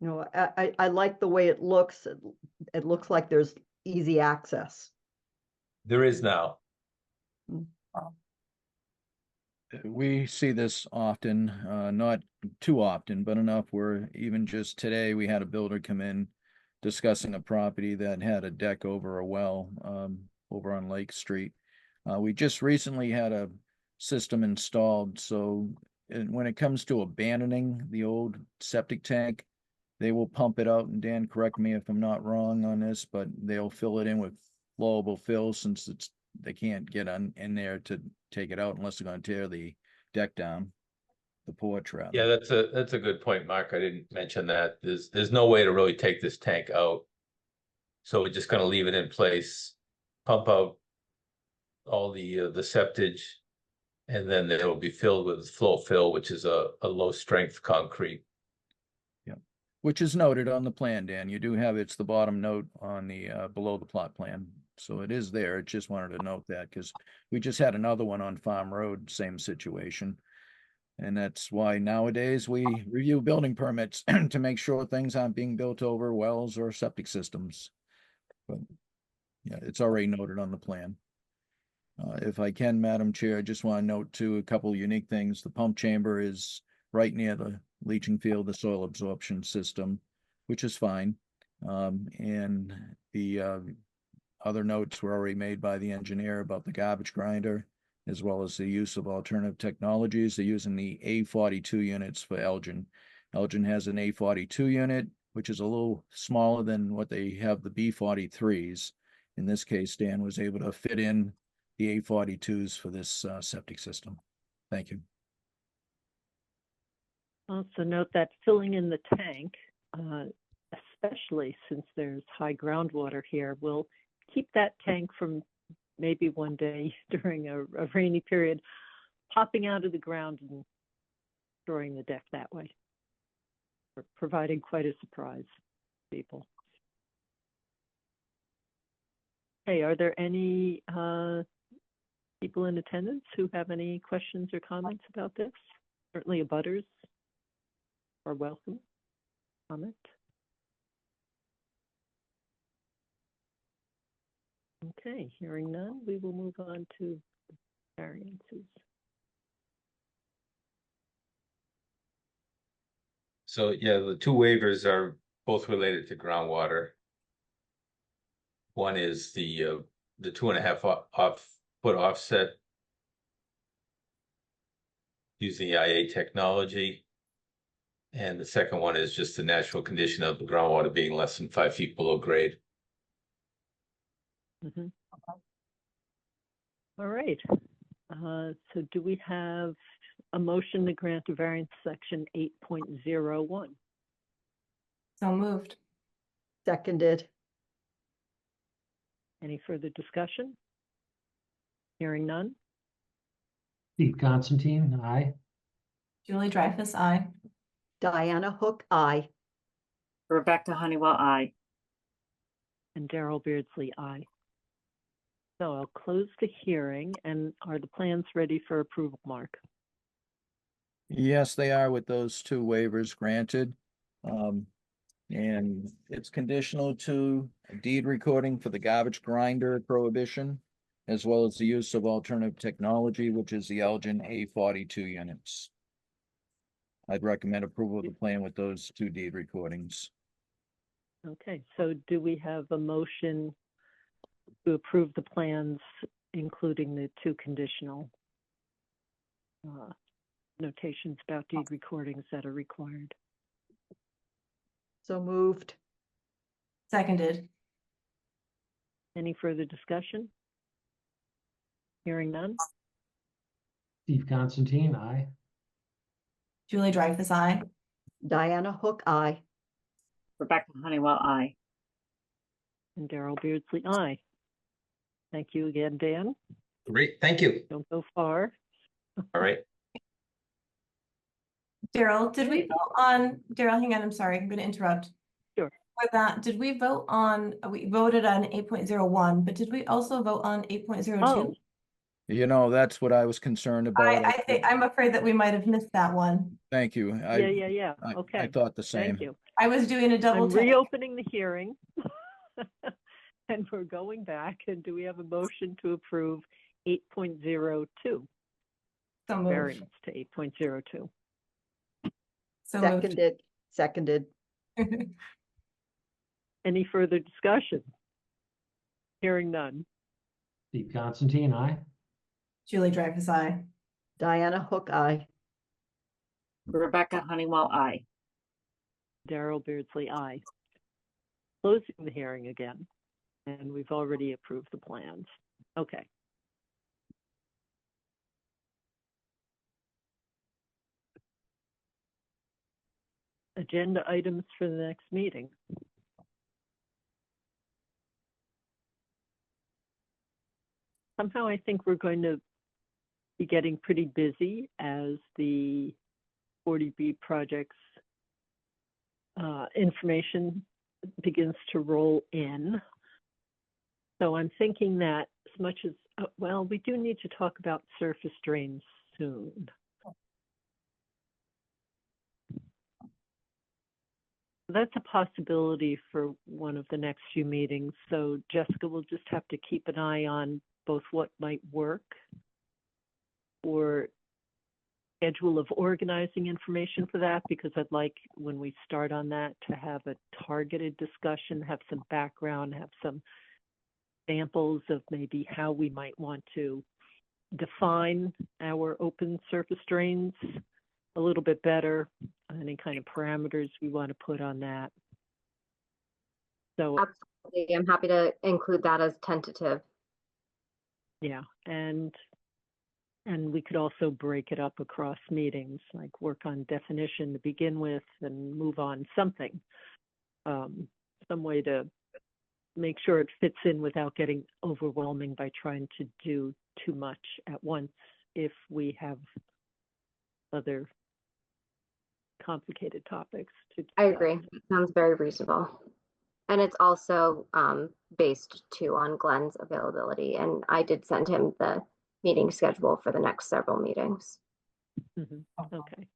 No, I like the way it looks. It looks like there's easy access. There is now. We see this often, not too often, but enough where even just today we had a builder come in discussing a property that had a deck over a well over on Lake Street. We just recently had a system installed, so when it comes to abandoning the old septic tank, they will pump it out, and Dan, correct me if I'm not wrong on this, but they'll fill it in with flowable fill since they can't get in there to take it out unless they're going to tear the deck down, the porch rather. Yeah, that's a good point, Mark. I didn't mention that. There's no way to really take this tank out. So we're just going to leave it in place, pump out all the septage, And then it'll be filled with flow fill, which is a low strength concrete. Which is noted on the plan, Dan. You do have, it's the bottom note on the, below the plot plan. So it is there. It just wanted to note that because we just had another one on Farm Road, same situation. And that's why nowadays we review building permits to make sure things aren't being built over wells or septic systems. But yeah, it's already noted on the plan. If I can, Madam Chair, I just want to note too, a couple unique things. The pump chamber is right near the leaching field, the soil absorption system, which is fine. And the other notes were already made by the engineer about the garbage grinder, as well as the use of alternative technologies. They're using the A42 units for Elgin. Elgin has an A42 unit, which is a little smaller than what they have the B43s. In this case, Dan was able to fit in the A42s for this septic system. Thank you. Also note that filling in the tank, especially since there's high groundwater here, will keep that tank from maybe one day during a rainy period popping out of the ground and destroying the deck that way, or providing quite a surprise to people. Hey, are there any people in attendance who have any questions or comments about this? Certainly abutters are welcome. Comment. Okay, hearing none, we will move on to variances. So yeah, the two waivers are both related to groundwater. One is the 2.5 foot offset using the IA technology. And the second one is just the natural condition of the groundwater being less than 5 feet below grade. Mm-hmm. All right. So do we have a motion to grant a variance section 8.01? So moved. Seconded. Any further discussion? Hearing none. Steve Constantine, aye. Julie Dreyfus, aye. Diana Hook, aye. Rebecca Honeywell, aye. And Daryl Beardsley, aye. So I'll close the hearing. And are the plans ready for approval, Mark? Yes, they are with those two waivers granted. And it's conditional to a deed recording for the garbage grinder prohibition, as well as the use of alternative technology, which is the Elgin A42 units. I'd recommend approval of the plan with those two deed recordings. Okay, so do we have a motion to approve the plans, including the two conditional notations about deed recordings that are required? So moved. Seconded. Any further discussion? Hearing none. Steve Constantine, aye. Julie Dreyfus, aye. Diana Hook, aye. Rebecca Honeywell, aye. And Daryl Beardsley, aye. Thank you again, Dan. Great, thank you. Don't go far. All right. Daryl, did we vote on, Daryl, hang on, I'm sorry, I'm gonna interrupt. Sure. For that, did we vote on, we voted on 8.01, but did we also vote on 8.02? Oh, You know, that's what I was concerned about. I think, I'm afraid that we might have missed that one. Thank you. yeah. Okay. I thought the same. Thank you. I was doing a double I'm take. reopening the hearing. And we're going back. And do we have a motion to approve 8.02? So moved. Variance to 8.02. So moved. Seconded. Seconded. Any further discussion? Hearing none. Steve Constantine, aye. Julie Dreyfus, aye. Diana Hook, aye. Rebecca Honeywell, aye. Daryl Beardsley, aye. Closing the hearing again. And we've already approved the plans. Okay. Agenda items for the next meeting. Somehow I think we're going to be getting pretty busy as the 40B project's information begins to roll in. So I'm thinking that as much as, well, we do need to talk about surface drains soon. That's a possibility for one of the next few meetings. So Jessica will just have to keep an eye on both what might work or schedule of organizing information for that, because I'd like, when we start on that, to have a targeted discussion, have some background, have some examples of maybe how we might want to define our open surface drains a little bit better, any kind of parameters we want to put on that. So absolutely, I'm happy to include that as tentative. Yeah, and we could also break it up across meetings, like work on definition to begin with and move on something, some way to make sure it fits in without getting overwhelming by trying to do too much at once if we have other complicated topics to discuss. I agree. It sounds very reasonable. And it's also based too on Glenn's availability. And I did send him the meeting schedule for the next several meetings. Mm-hmm. Okay.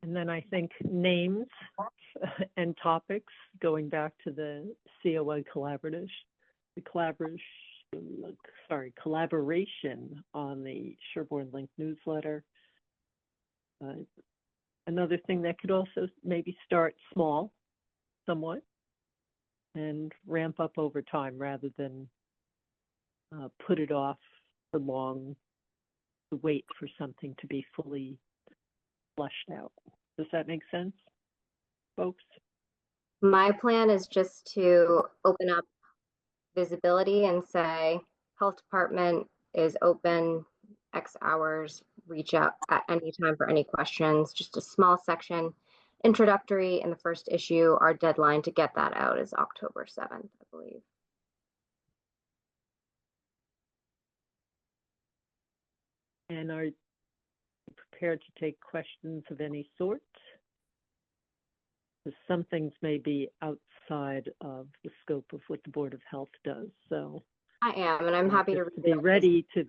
And then I think names and topics, going back to the COA collaboration on the Sherborn Link newsletter. Another thing that could also maybe start small, somewhat, and ramp up over time rather than put it off for long to wait for something to be fully flushed out. Does that make sense, folks? My plan is just to open up visibility and say, health department is open X hours, reach out at any time for any questions, just a small section. Introductory in the first issue, our deadline to get that out is October 7th, I believe. And are you prepared to take questions of any sort? Because some things may be outside of the scope of what the Board of Health does. So I am, and I'm happy to be ready to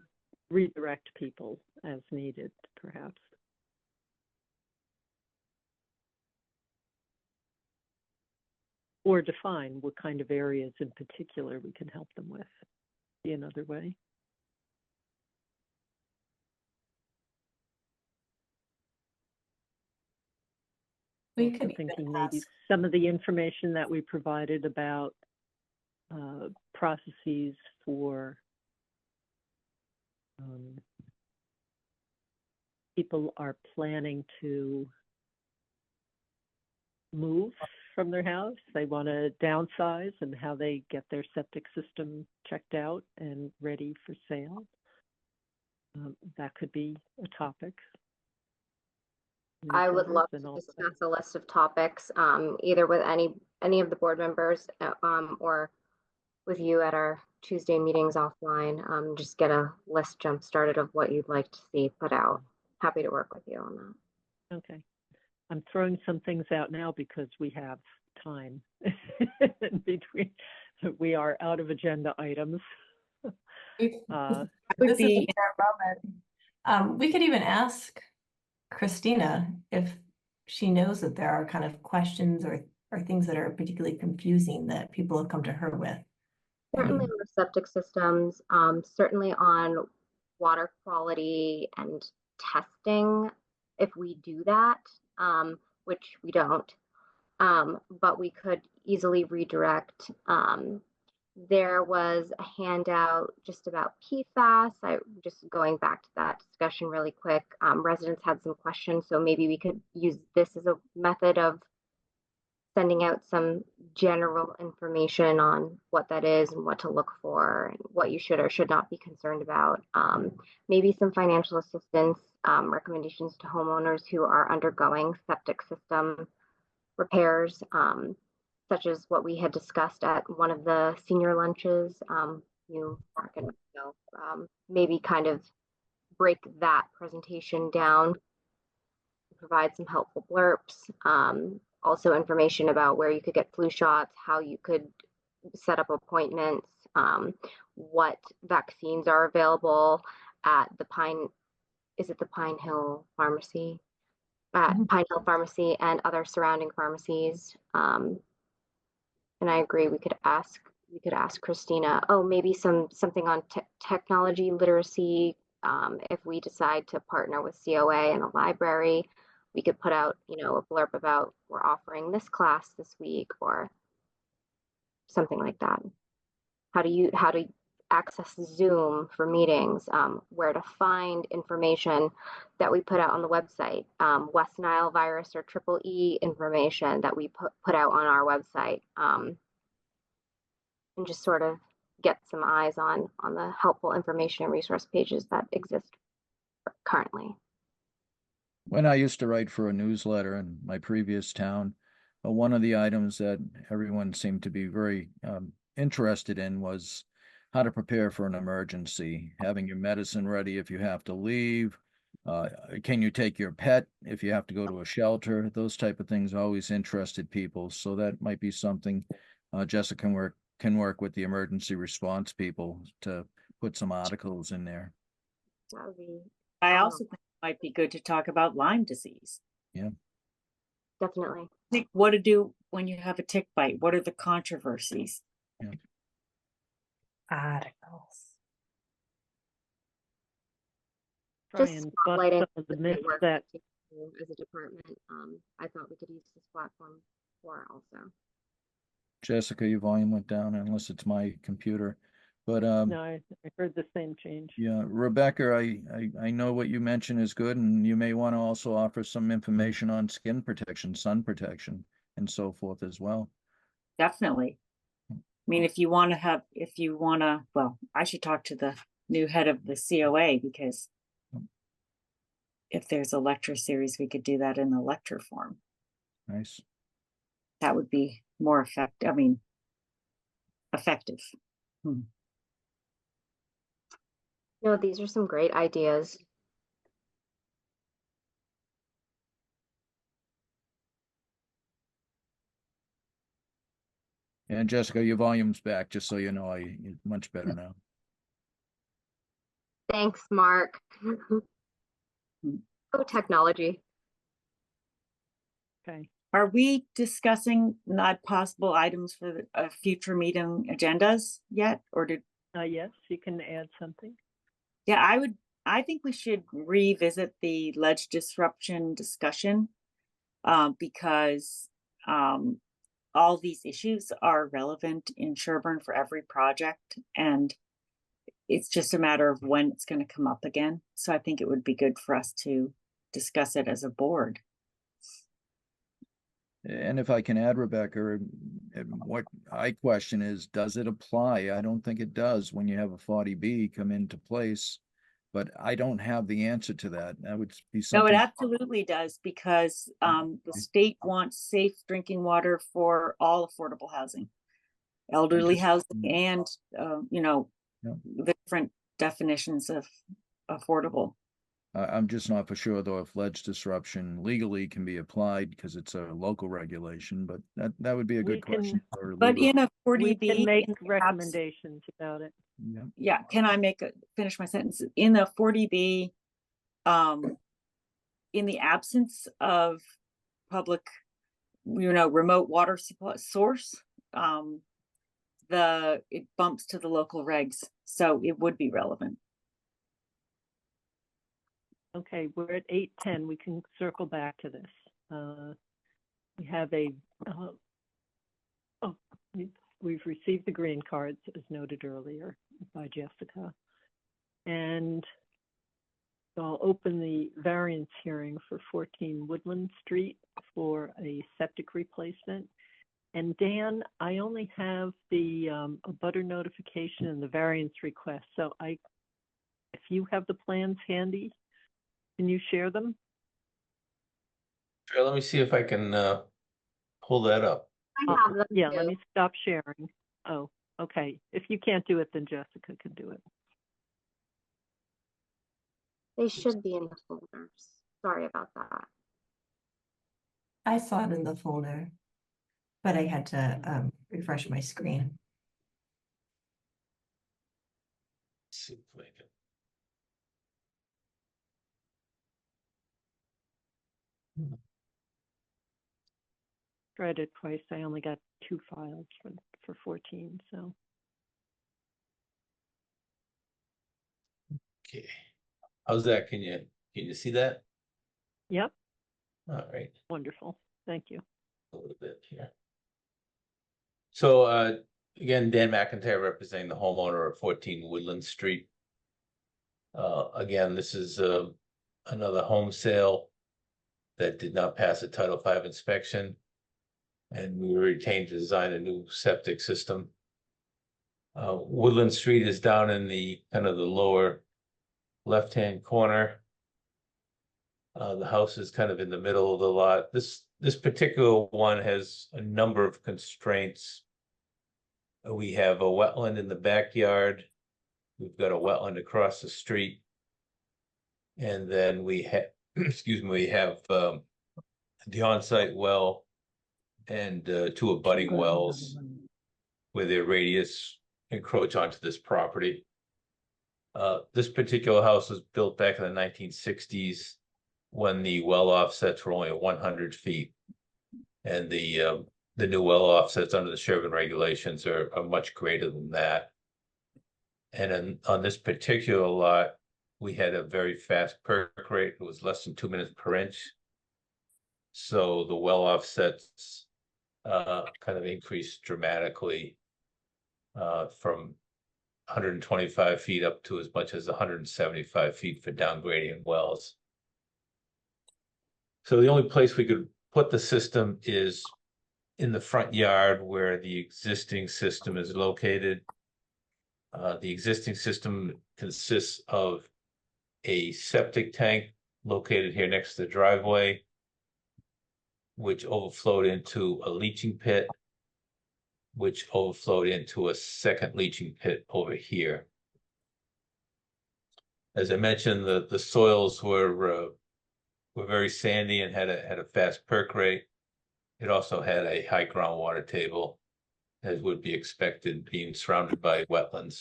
redirect people as needed, perhaps. Or define what kind of areas in particular we can help them with. Be another way. We could thinking maybe some of the information that we provided about processes for people are planning to move from their house. They want to downsize, and how they get their septic system checked out and ready for sale. That could be a topic. I would love to discuss a list of topics, either with any of the board members or with you at our Tuesday meetings offline. Just get a list jump started of what you'd like to see put out. Happy to work with you on that. Okay. I'm throwing some things out now because we have time in between. We are out of agenda items. This would be in our moment. We could even ask Christina if she knows that there are kind of questions or things that are particularly confusing that people have come to her with. Certainly on the septic systems, certainly on water quality and testing, if we do that, which we don't, but we could easily redirect. There was a handout just about PFAS. Just going back to that discussion really quick. Residents had some questions, so maybe we could use this as a method of sending out some general information on what that is and what to look for and what you should or should not be concerned about. Maybe some financial assistance recommendations to homeowners who are undergoing septic system repairs. such as what we had discussed at one of the senior lunches. You, Mark and myself, maybe kind of break that presentation down, provide some helpful blurbs, also information about where you could get flu shots, how you could set up appointments, what vaccines are available at the Pine Hill Pharmacy? At Pine Hill Pharmacy and other surrounding pharmacies. And I agree, we could ask Christina, maybe something on technology literacy. If we decide to partner with COA and a library, we could put out, a blurb about we're offering this class this week or something like that. How to access Zoom for meetings, where to find information that we put out on the website, West Nile virus or Triple E information that we put out on our website, and just sort of get some eyes on the helpful information and resource pages that exist currently. When I used to write for a newsletter in my previous town, one of the items that everyone seemed to be very interested in was how to prepare for an emergency, having your medicine ready if you have to leave. Can you take your pet if you have to go to a shelter? Those type of things always interested people. So that might be something Jessica can work with the emergency response people to put some articles in there. That would be. I also think it might be good to talk about Lyme disease. Yeah. Definitely. Like what to do when you have a tick bite. What are the controversies? Yeah. Articles. Try Just and bust spotlighting some of the myths work that as a department. I thought we could use this platform for also. Jessica, your volume went down unless it's my computer. But no, I heard the same change. yeah, Rebecca, I know what you mentioned is good, and you may want to also offer some information on skin protection, sun protection, and so forth as well. Definitely. I mean, if you want to, well, I should talk to the new head of the COA, because if there's a lecture series, we could do that in the lecture form. Nice. That would be more effective. I mean, effective. No, these are some great ideas. And Jessica, your volume's back, just so you know. You're much better now. Thanks, Mark. Oh, technology. Okay. Are we discussing not possible items for future meeting agendas yet, or did? Yes, you can add something. Yeah, I think we should revisit the ledge disruption discussion, because all these issues are relevant in Sherborn for every project, and it's just a matter of when it's going to come up again. So I think it would be good for us to discuss it as a board. And if I can add, Rebecca, what I question is, does it apply? I don't think it does when you have a 40B come into place, but I don't have the answer to that. That would be something. No, it absolutely does, because the state wants safe drinking water for all affordable housing, elderly housing, and the different definitions of affordable. I'm just not for sure, though, if ledge disruption legally can be applied, because it's a local regulation, but that would be a good question. But in a 40B, we can make recommendations about it. Yeah, can I finish my sentence? In the 40B, in the absence of public, remote water supply source, it bumps to the local regs, so it would be relevant. Okay, we're at 8:10. We can circle back to this. We have we've received the green cards, as noted earlier by Jessica. And so I'll open the variance hearing for 14 Woodland Street for a septic replacement. And Dan, I only have the abutter notification and the variance request. So if you have the plans handy, can you share them? Sure, let me see if I can pull that up. I have them Yeah, too. let me stop sharing. Oh, okay. If you can't do it, then Jessica can do it. They should be in the folders. Sorry about that. I saw it in the folder, but I had to refresh my screen. Let's see if I can- Tried it twice. I only got 2 files for 14, so. Okay. How's that? Can you see that? Yep, All right, wonderful. Thank you. a little bit here. So again, Dan McIntyre representing the homeowner of 14 Woodland Street. Again, this is another home sale that did not pass a Title V inspection. And we were retained to design a new septic system. Woodland Street is down in the kind of the lower left-hand corner. The house is kind of in the middle of the lot. This particular one has a number of constraints. We have a wetland in the backyard. We've got a wetland across the street. And then we have, excuse me, we have the on-site well and 2 abutting wells where their radius encroach onto this property. This particular house was built back in the 1960s when the well offsets were only 100 feet. And the new well offsets under the Sherborn regulations are much greater than that. And on this particular lot, we had a very fast perk rate. It was less than 2 minutes per inch. So the well offsets kind of increased dramatically from 125 feet up to as much as 175 feet for downgradient wells. So the only place we could put the system is in the front yard where the existing system is located. The existing system consists of a septic tank located here next to the driveway, which overflowed into a leaching pit, which overflowed into a second leaching pit over here. As I mentioned, the soils were very sandy and had a fast perk rate. It also had a high groundwater table, as would be expected, being surrounded by wetlands.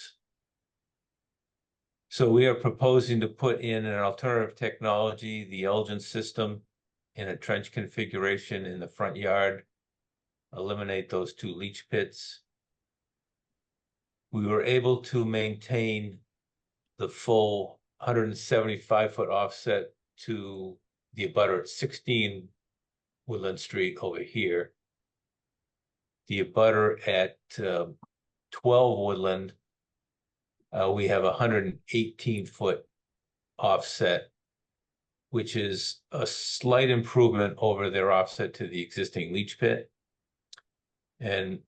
So we are proposing to put in an alternative technology, the Elgin system, in a trench configuration in the front yard, eliminate those 2 leach pits. We were able to maintain the full 175-foot offset to the abutter at 16 Woodland Street over here. The abutter at 12 Woodland, we have a 118-foot offset, which is a slight improvement over their offset to the existing leach pit, and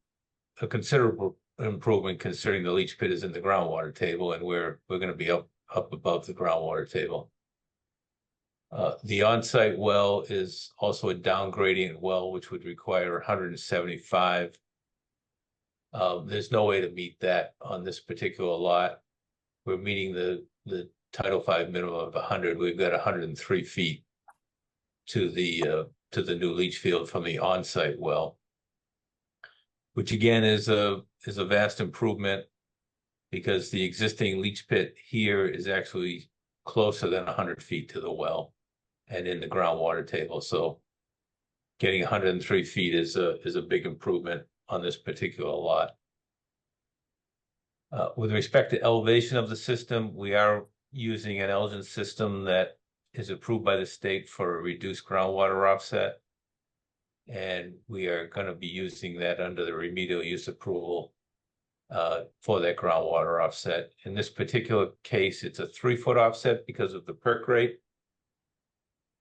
a considerable improvement considering the leach pit is in the groundwater table, and we're going to be up above the groundwater table. The on-site well is also a down gradient well, which would require 175. There's no way to meet that on this particular lot. We're meeting the Title V minimum of 100. We've got 103 feet to the new leach field from the on-site well, which again is a vast improvement because the existing leach pit here is actually closer than 100 feet to the well and in the groundwater table. So getting 103 feet is a big improvement on this particular lot. With respect to elevation of the system, we are using an Elgin system that is approved by the state for a reduced groundwater offset. And we are going to be using that under the remedial use approval for that groundwater offset. In this particular case, it's a 3-foot offset because of the perk rate.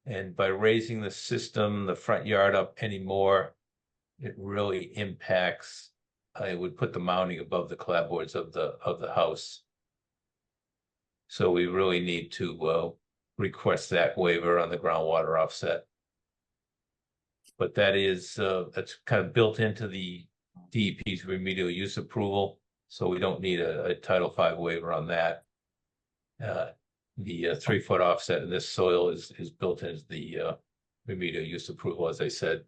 And by raising the system, the front yard up anymore, it really impacts. It would put the mounting above the clapboards of the house. So we really need to request that waiver on the groundwater offset. But that is, that's kind of built into the DEP's remedial use approval, so we don't need a Title V waiver on that. The 3-foot offset in this soil is built into the remedial use approval, as I said.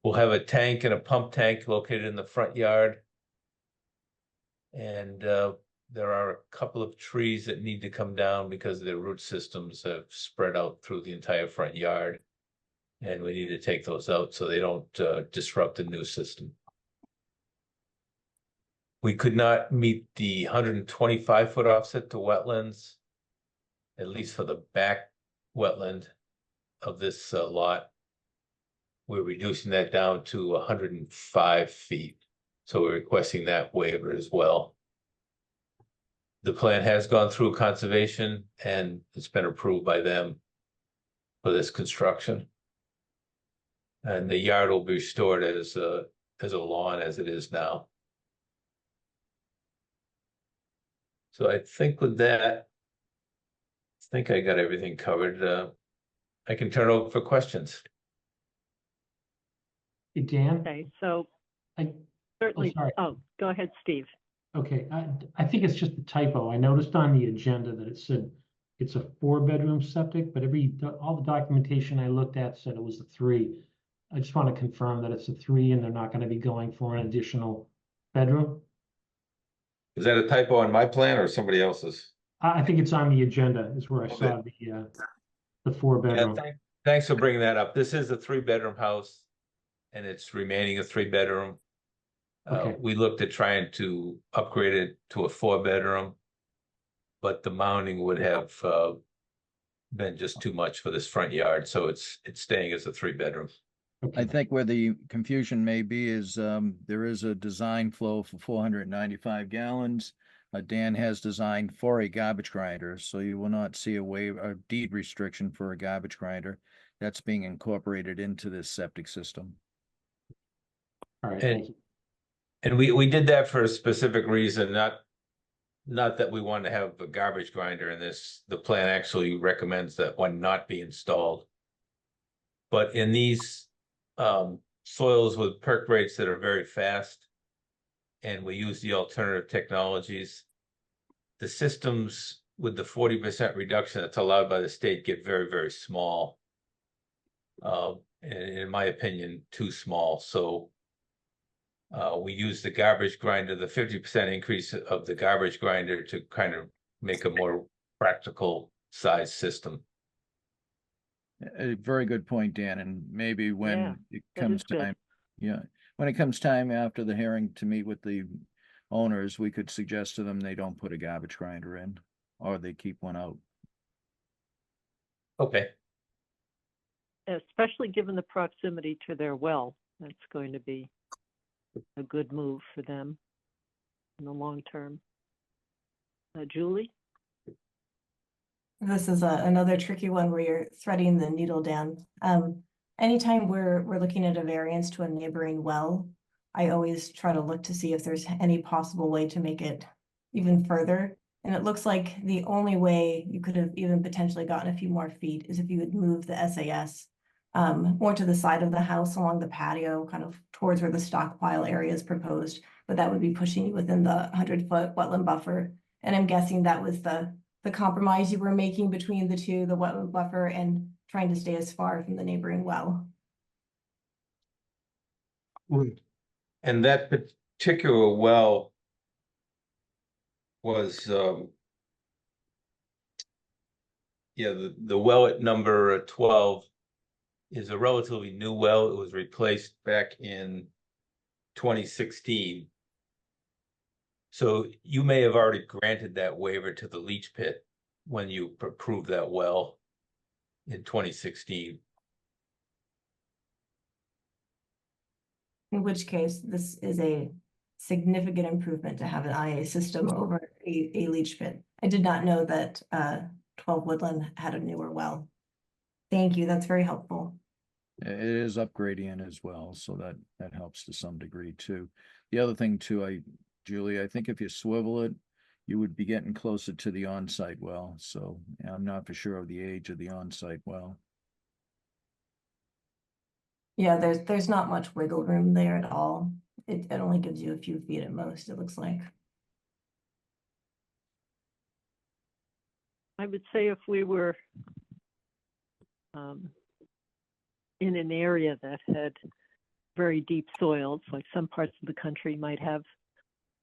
We'll have a tank and a pump tank located in the front yard. And there are a couple of trees that need to come down because their root systems have spread out through the entire front yard. And we need to take those out so they don't disrupt the new system. We could not meet the 125-foot offset to wetlands, at least for the back wetland of this lot. We're reducing that down to 105 feet. So we're requesting that waiver as well. The plan has gone through conservation and it's been approved by them for this construction. And the yard will be restored as a lawn as it is now. So I think with that, I think I got everything covered. I can turn over for questions. Hey, Dan? Okay, so I, certainly, sorry. Go ahead, Steve. Okay, I think it's just a typo. I noticed on the agenda that it said it's a 4-bedroom septic, but all the documentation I looked at said it was a 3. I just want to confirm that it's a 3 and they're not going to be going for an additional bedroom. Is that a typo on my plan or somebody else's? I think it's on the agenda is where I saw the 4-bedroom. Yeah, thanks for bringing that up. This is a 3-bedroom house and it's remaining a 3-bedroom. Okay. We looked at trying to upgrade it to a 4-bedroom, but the mounting would have been just too much for this front yard. So it's staying as a 3-bedroom. I think where the confusion may be is there is a design flow for 495 gallons. Dan has designed for a garbage grinder, so you will not see a deed restriction for a garbage grinder. That's being incorporated into this septic system. All right, thank you. And we did that for a specific reason, not that we want to have a garbage grinder in this. The plan actually recommends that one not be installed. But in these soils with perk rates that are very fast, and we use the alternative technologies, the systems with the 40% reduction that's allowed by the state get very, very small. And in my opinion, too small. So we use the garbage grinder, the 50% increase of the garbage grinder to kind of make a more practical size system. A very good point, Dan, and maybe when it comes time, when it comes time after the hearing to meet with the owners, we could suggest to them they don't put a garbage grinder in, or they keep one out. Okay. Especially given the proximity to their well, that's going to be a good move for them in the long term. Julie? This is another tricky one where you're threading the needle down. Anytime we're looking at a variance to a neighboring well, I always try to look to see if there's any possible way to make it even further. And it looks like the only way you could have even potentially gotten a few more feet is if you would move the SAS more to the side of the house along the patio, kind of towards where the stockpile area is proposed. But that would be pushing you within the 100-foot wetland buffer. And I'm guessing that was the compromise you were making between the two, the wetland buffer and trying to stay as far from the neighboring well. And that particular well was, the well at number 12 is a relatively new well. It was replaced back in 2016. So you may have already granted that waiver to the leach pit when you approved that well in 2016. In which case, this is a significant improvement to have an IA system over a leach pit. I did not know that 12 Woodland had a newer well. Thank you, that's very helpful. It is upgrading as well, so that helps to some degree too. The other thing too, Julie, I think if you swivel it, you would be getting closer to the on-site well. So I'm not for sure of the age of the on-site well. Yeah, there's not much wiggle room there at all. It only gives you a few feet at most, it looks like. I would say if we were in an area that had very deep soils, like some parts of the country might have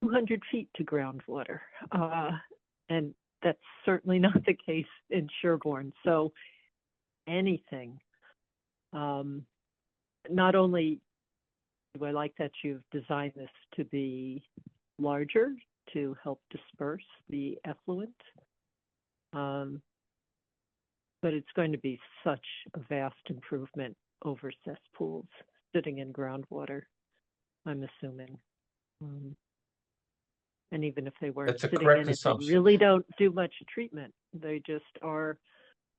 200 feet to groundwater. And that's certainly not the case in Sherborn. So anything, not only do I like that you've designed this to be larger to help disperse the effluent, but it's going to be such a vast improvement over cesspools sitting in groundwater, I'm assuming. And even if they weren't That's a sitting correct in it, they assumption. really don't do much treatment. They just are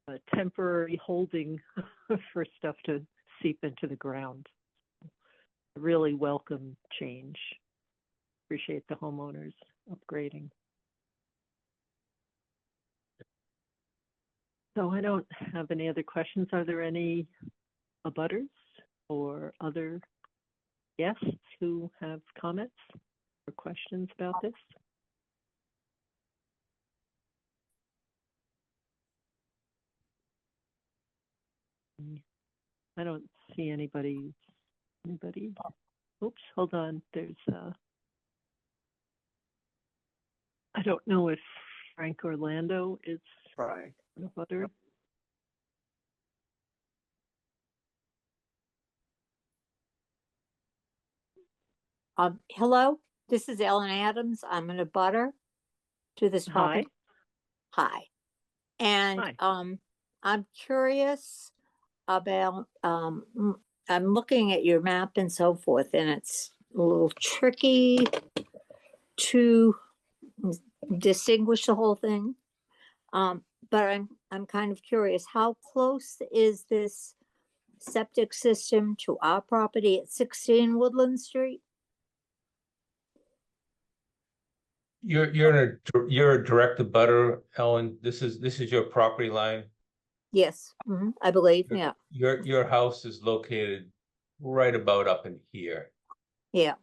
a temporary holding for stuff to seep into the ground. Really welcome change. Appreciate the homeowners upgrading. So I don't have any other questions. Are there any abutters or other guests who have comments or questions about this? I don't see anybody. Oops, hold on. There's I don't know if Frank Orlando is Right. a butter. Hello, this is Ellen Adams. I'm an abutter to this property. Hi. And Hi. I'm curious about I'm looking at your map and so forth, and it's a little tricky to distinguish the whole thing. But I'm kind of curious, how close is this septic system to our property at 16 Woodland Street? You're a direct abutter, Ellen. This is your property line. Yes, I believe. Yeah. Your house is located right about up in here. Yeah,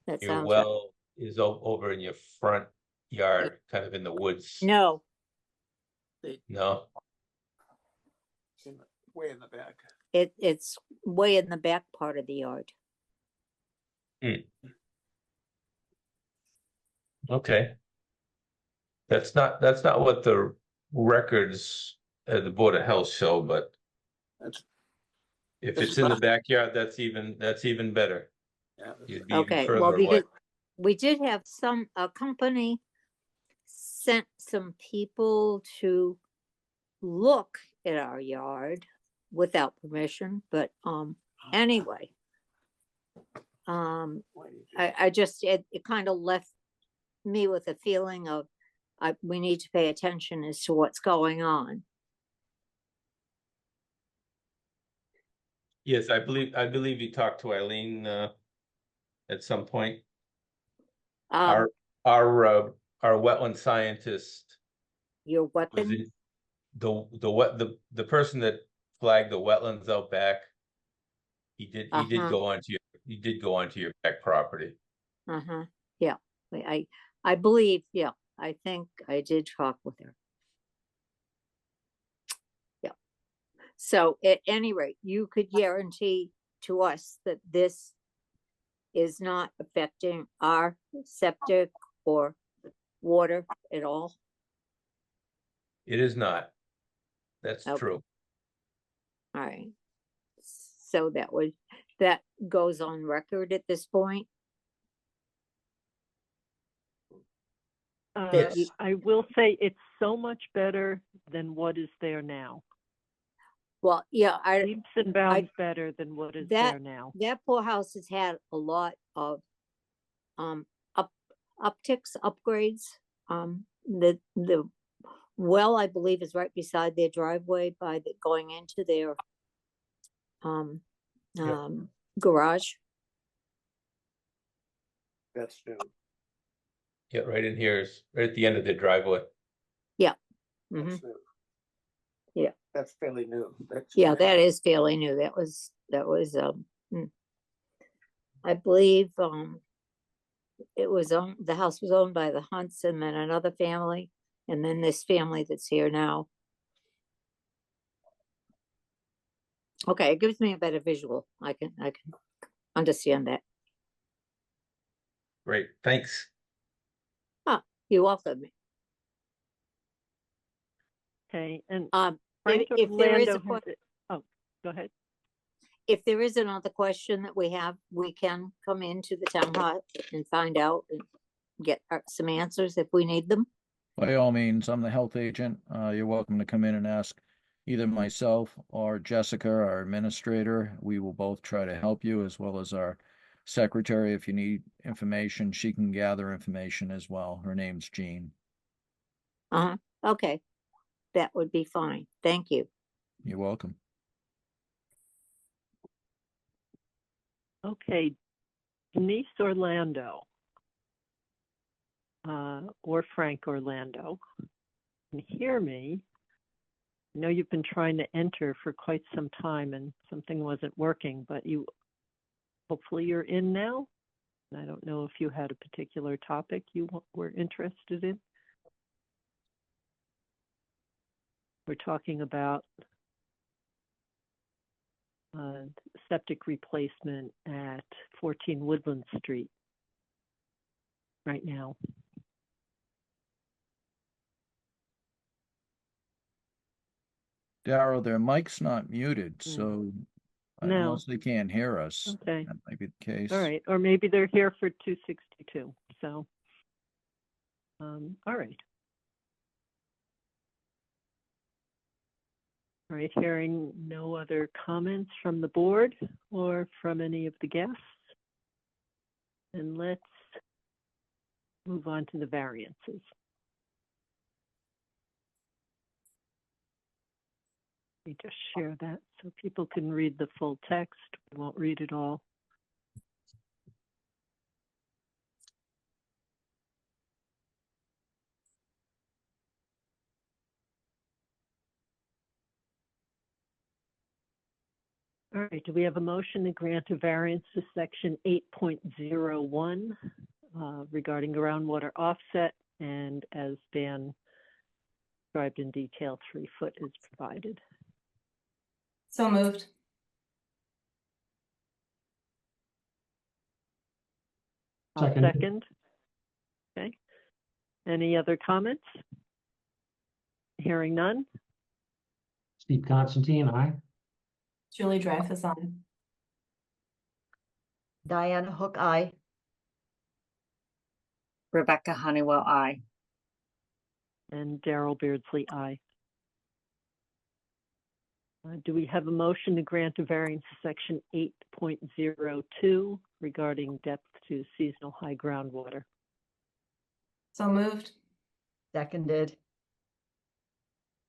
that Your sounds well is over in your front yard, kind of in the woods. No. No. Way in the back. It's way in the back part of the yard. Okay. That's not what the records at the Board of Health show, but if it's in the backyard, that's even better. Yeah. You'd be even Okay, further well, away. because we did have a company sent some people to look at our yard without permission, but anyway, I just, it kind of left me with a feeling of we need to pay attention as to what's going on. Yes, I believe you talked to Eileen at some point. Our wetland scientist. Your weapon? The person that flagged the wetlands out back. He did go onto your back property. Yeah. I believe, yeah, I think I did talk with her. Yeah. So at any rate, you could guarantee to us that this is not affecting our septic or water at all? It is not. That's Okay. true. All right. So that goes on record at this point? Yes. I will say it's so much better than what is there now. Well, yeah, leaps and bounds better than what is there now. That poor house has had a lot of upticks, upgrades. The well, I believe, is right beside their driveway going into their garage. That's new. Yeah, right in here is right at the end of the driveway. Yeah. That's new. Yeah. That's fairly new. Yeah, that is fairly new. That was I believe, it was the house was owned by the Hunts and then another family, and then this family that's here now. Okay, it gives me a better visual. I can understand that. Great, thanks. You're welcome. Okay, and If, if there is a Orlando has it. Oh, go ahead. if there is another question that we have, we can come into the town hall and find out and get some answers if we need them. By all means, I'm the health agent. You're welcome to come in and ask either myself or Jessica, our administrator. We will both try to help you, as well as our secretary. If you need information, she can gather information as well. Her name's Jean. Okay, that would be fine. Thank you. You're welcome. Okay, Denise Orlando, or Frank Orlando, can you hear me? I know you've been trying to enter for quite some time and something wasn't working, but hopefully you're in now. I don't know if you had a particular topic you were interested in. We're talking about septic replacement at 14 Woodland Street right now. Darryl, their mic's not muted, so No. unless they can't hear us, Okay. that might be the case. All right, or maybe they're here for 262, so, all right. All right, hearing no other comments from the board or from any of the guests. And let's move on to the variances. Let me just share that so people can read the full text. We won't read it all. All right, do we have a motion to grant a variance to section 8.01 regarding groundwater offset, and as Dan described in detail, 3 foot is provided? So moved. Second. Okay. Any other comments? Hearing none. Steve Constantine, aye. Julie Dreyfus on. Diana Hook, aye. Rebecca Honeywell, aye. And Daryl Beardsley, aye. Do we have a motion to grant a variance to section 8.02 regarding depth to seasonal high groundwater? So moved. Seconded.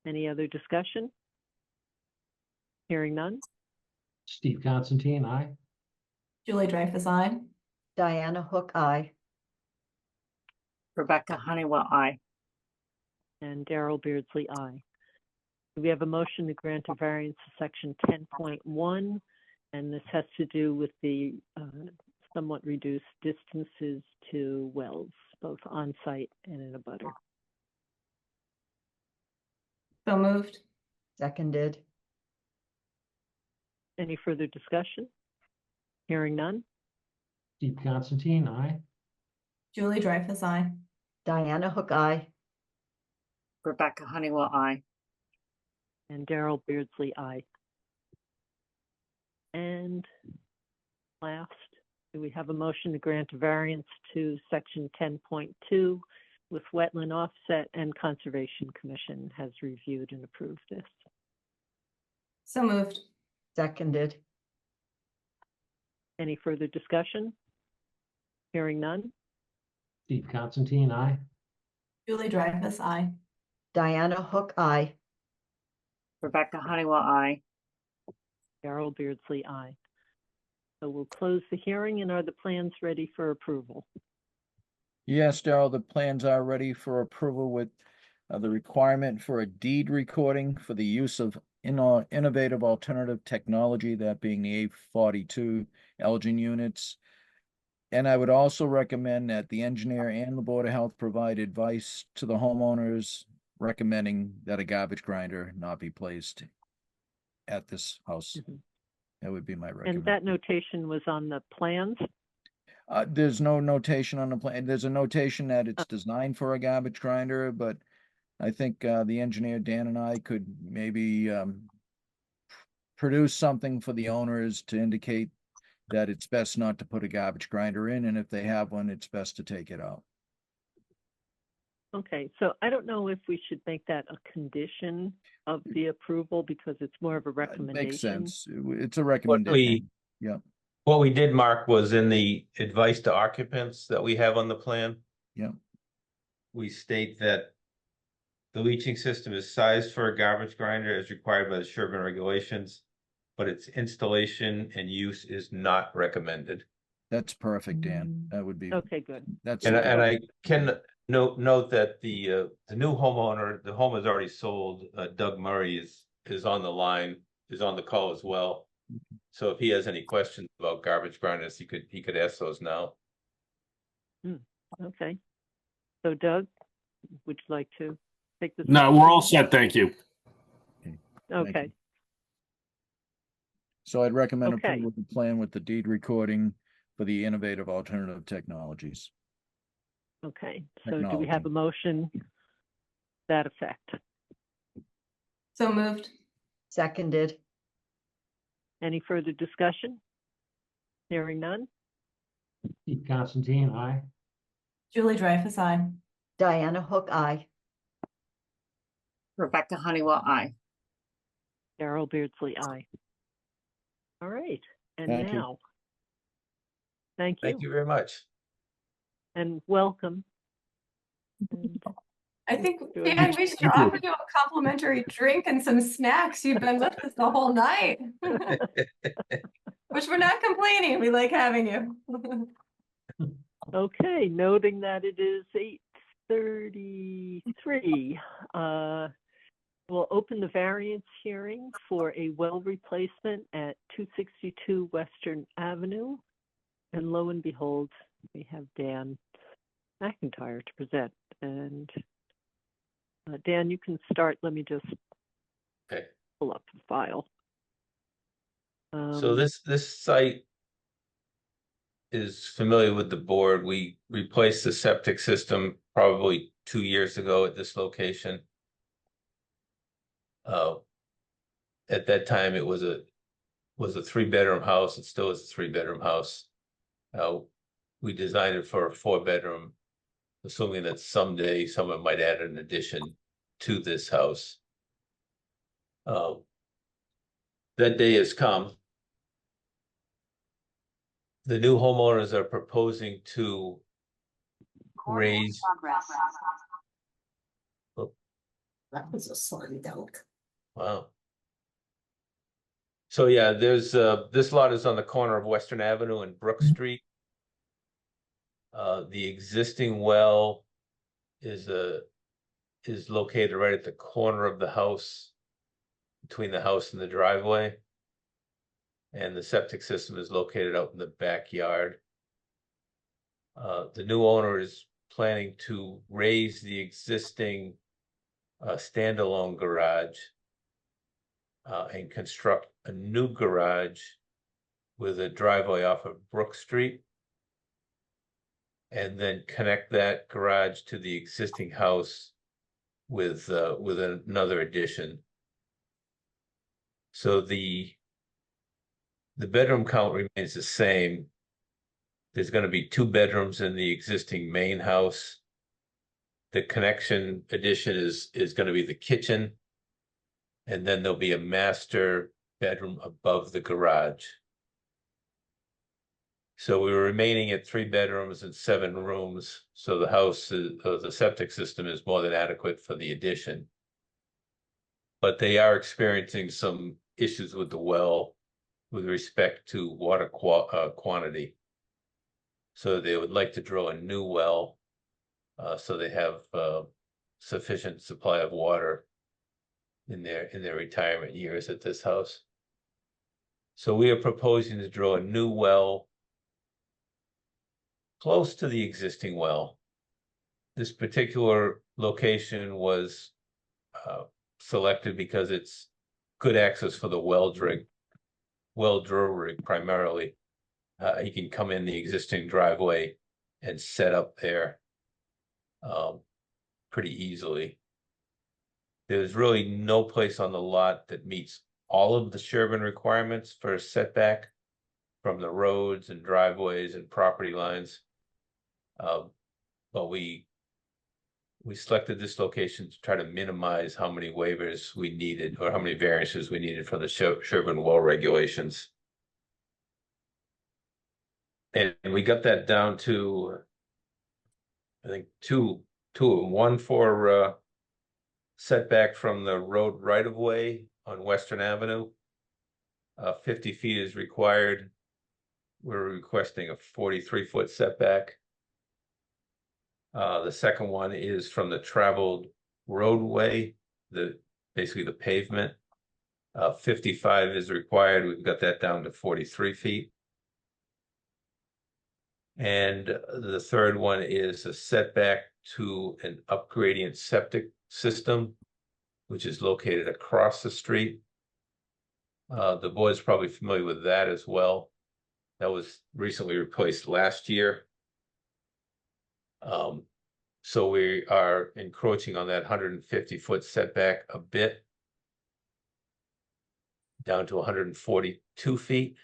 Any other discussion? Hearing none. Steve Constantine, aye. Julie Dreyfus on. Diana Hook, aye. Rebecca Honeywell, aye. And Daryl Beardsley, aye. Do we have a motion to grant a variance to section 10.1? And this has to do with the somewhat reduced distances to wells, both on site and in a butter. So moved. Seconded. Any further discussion? Hearing none. Steve Constantine, aye. Julie Dreyfus on. Diana Hook, aye. Rebecca Honeywell, aye. And Daryl Beardsley, aye. And last, do we have a motion to grant a variance to section 10.2 with wetland offset, and Conservation Commission has reviewed and approved this? So moved. Seconded. Any further discussion? Hearing none. Steve Constantine, aye. Julie Dreyfus, aye. Diana Hook, aye. Rebecca Honeywell, aye. Daryl Beardsley, aye. So we'll close the hearing, and are the plans ready for approval? Yes, Darryl, the plans are ready for approval with the requirement for a deed recording for the use of innovative alternative technology, that being the A42 Elgin units. And I would also recommend that the engineer and the Board of Health provide advice to the homeowners, recommending that a garbage grinder not be placed at this house. That would be my recommendation. And that notation was on the plans? There's no notation on the plan. There's a notation that it's designed for a garbage grinder, but I think the engineer, Dan, and I could maybe produce something for the owners to indicate that it's best not to put a garbage grinder in, and if they have one, it's best to take it out. Okay, so I don't know if we should make that a condition of the approval because it's more of a recommendation. Makes sense. It's a recommendation. Yeah. What we did, Mark, was in the advice to occupants that we have on the plan. Yeah. We state that the leaching system is sized for a garbage grinder as required by the Sherborn regulations, but its installation and use is not recommended. That's perfect, Dan. That would be okay. Good. That's and I can note that the new homeowner, the home is already sold. Doug Murray is on the line, is on the call as well. So if he has any questions about garbage grinders, he could ask those now. Okay. So Doug, would you like to take this? No, we're all set. Thank you. Okay. So I'd recommend approval of the plan with the deed recording for the innovative alternative technologies. Okay, so do we have a motion to that effect? So moved. Seconded. Any further discussion? Hearing none? Pete Constantine, aye. Julie Dreyfus, aye. Diana Hook, aye. Rebecca Honeywell, aye. Darrell Beardsley, aye. All right, and Thank you. now, thank you. Thank you very much. And welcome. I think, Dan, we should offer you a complimentary drink and some snacks. You've been with us the whole night. Which we're not complaining. We like having you. Okay, noting that it is 8:33, we'll open the variance hearing for a well replacement at 262 Western Avenue. And lo and behold, we have Dan McIntyre to present. And Dan, you can start. Let me just pull up the file. So this site is familiar with the board. We replaced the septic system probably 2 years ago at this location. At that time, it was a 3-bedroom house. It still is a 3-bedroom house. We designed it for a 4-bedroom, assuming that someday someone might add an addition to this house. That day has come. The new homeowners are proposing to raise. Oh. That was a slam dunk. Wow. So yeah, there's this lot is on the corner of Western Avenue and Brook Street. The existing well is located right at the corner of the house, between the house and the driveway. And the septic system is located out in the backyard. The new owner is planning to raise the existing standalone garage and construct a new garage with a driveway off of Brook Street, and then connect that garage to the existing house with another addition. So the bedroom count remains the same. There's going to be 2 bedrooms in the existing main house. The connection addition is going to be the kitchen, and then there'll be a master bedroom above the garage. So we were remaining at 3 bedrooms and 7 rooms. So the house, the septic system is more than adequate for the addition. But they are experiencing some issues with the well with respect to water quantity. So they would like to drill a new well so they have sufficient supply of water in their retirement years at this house. So we are proposing to drill a new well close to the existing well. This particular location was selected because it's good access for the well drill rig primarily. You can come in the existing driveway and set up there pretty easily. There's really no place on the lot that meets all of the Sherborn requirements for a setback from the roads and driveways and property lines. But we selected this location to try to minimize how many waivers we needed or how many variances we needed from the Sherborn well regulations. And we got that down to, I think, two of them. One for setback from the road right of way on Western Avenue. 50 feet is required. We're requesting a 43-foot setback. The second one is from the traveled roadway, basically the pavement. 55 is required. We've got that down to 43 feet. And the third one is a setback to an upgradient septic system, which is located across the street. The board's probably familiar with that as well. That was recently replaced last year. So we are encroaching on that 150-foot setback a bit, down to 142 feet.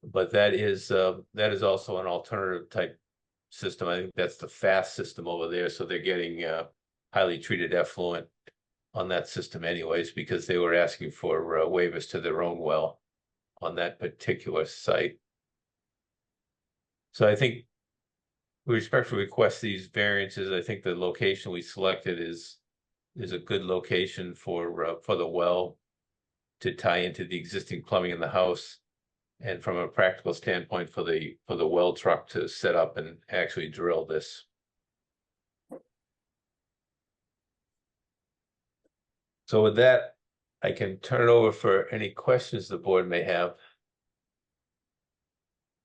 But that is also an alternative type system. I think that's the fast system over there. So they're getting highly treated effluent on that system anyways, because they were asking for waivers to their own well on that particular site. So I think we respectfully request these variances. I think the location we selected is a good location for the well to tie into the existing plumbing in the house, and from a practical standpoint for the well truck to set up and actually drill this. So with that, I can turn it over for any questions the board may have.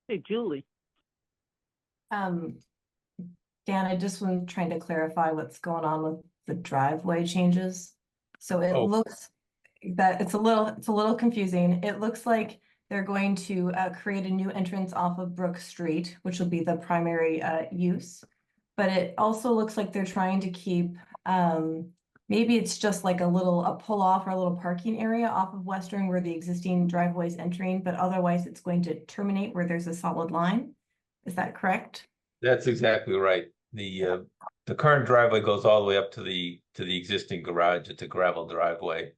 Hey, Julie. Dan, I just was trying to clarify what's going on with the driveway changes. So it looks that it's a little confusing. It looks like they're going to create a new entrance off of Brook Street, which will be the primary use. But it also looks like they're trying to keep, maybe it's just like a pull off or a little parking area off of Western where the existing driveway is entering, but otherwise it's going to terminate where there's a solid line. Is that correct? That's exactly right. The current driveway goes all the way up to the existing garage. It's a gravel driveway.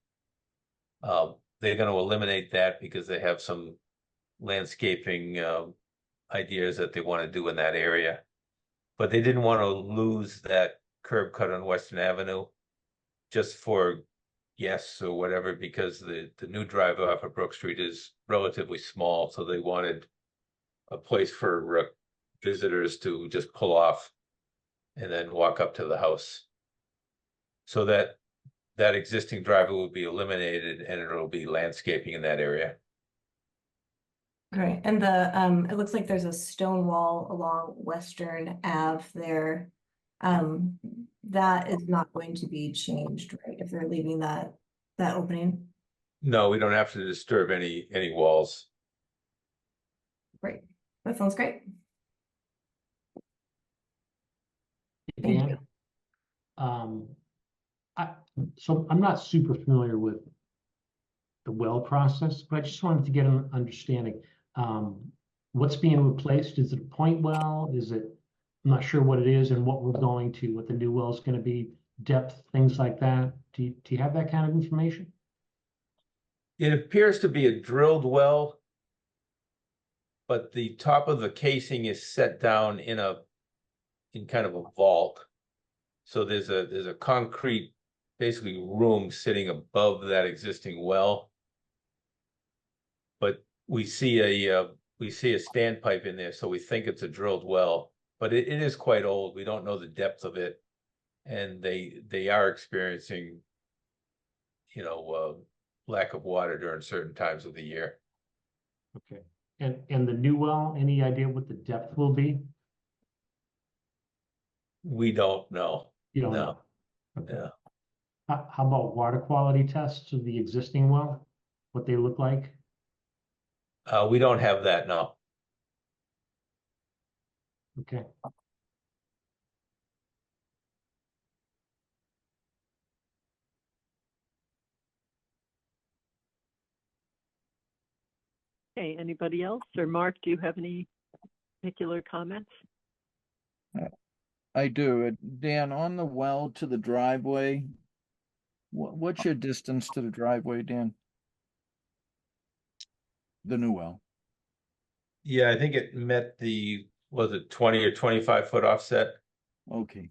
They're going to eliminate that because they have some landscaping ideas that they want to do in that area. But they didn't want to lose that curb cut on Western Avenue just for guests or whatever, because the new driveway off of Brook Street is relatively small. So they wanted a place for visitors to just pull off and then walk up to the house. So that existing driveway will be eliminated and it'll be landscaping in that area. Great. And it looks like there's a stone wall along Western Ave there. That is not going to be changed, right? If they're leaving that opening. No, we don't have to disturb any walls. Great. That sounds great. Dan, Thank you. So I'm not super familiar with the well process, but I just wanted to get an understanding. What's being replaced? Is it a point well? Is it, I'm not sure what it is and what we're going to, what the new well is going to be, depth, things like that. Do you have that kind of information? It appears to be a drilled well, but the top of the casing is set down in kind of a vault. So there's a concrete, basically room sitting above that existing well. But we see a standpipe in there, so we think it's a drilled well. But it is quite old. We don't know the depth of it, and they are experiencing lack of water during certain times of the year. Okay. And the new well, any idea what the depth will be? We don't know. You don't No. know. Okay. Yeah. How about water quality tests of the existing well? What they look like? We don't have that, no. Okay. Okay, anybody else? Or Mark, do you have any particular comments? I do. Dan, on the well to the driveway, what's your distance to the driveway, Dan? The new well. Yeah, I think it met was it 20 or 25-foot offset? Okay.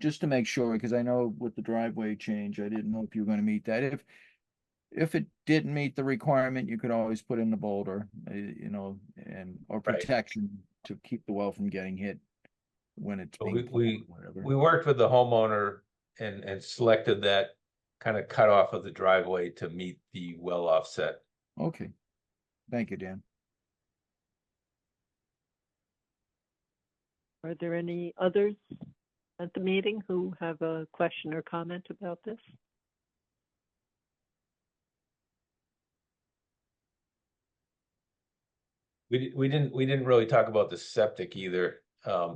Just to make sure, because I know with the driveway change, I didn't know if you were going to meet that. If it didn't meet the requirement, you could always put in the boulder, or Right. protection to keep the well from getting hit when it's So being pulled or whatever. we worked with the homeowner and selected that kind of cut off of the driveway to meet the well offset. Okay. Thank you, Dan. Are there any others at the meeting who have a question or comment about this? We didn't really talk about the septic either. Yeah.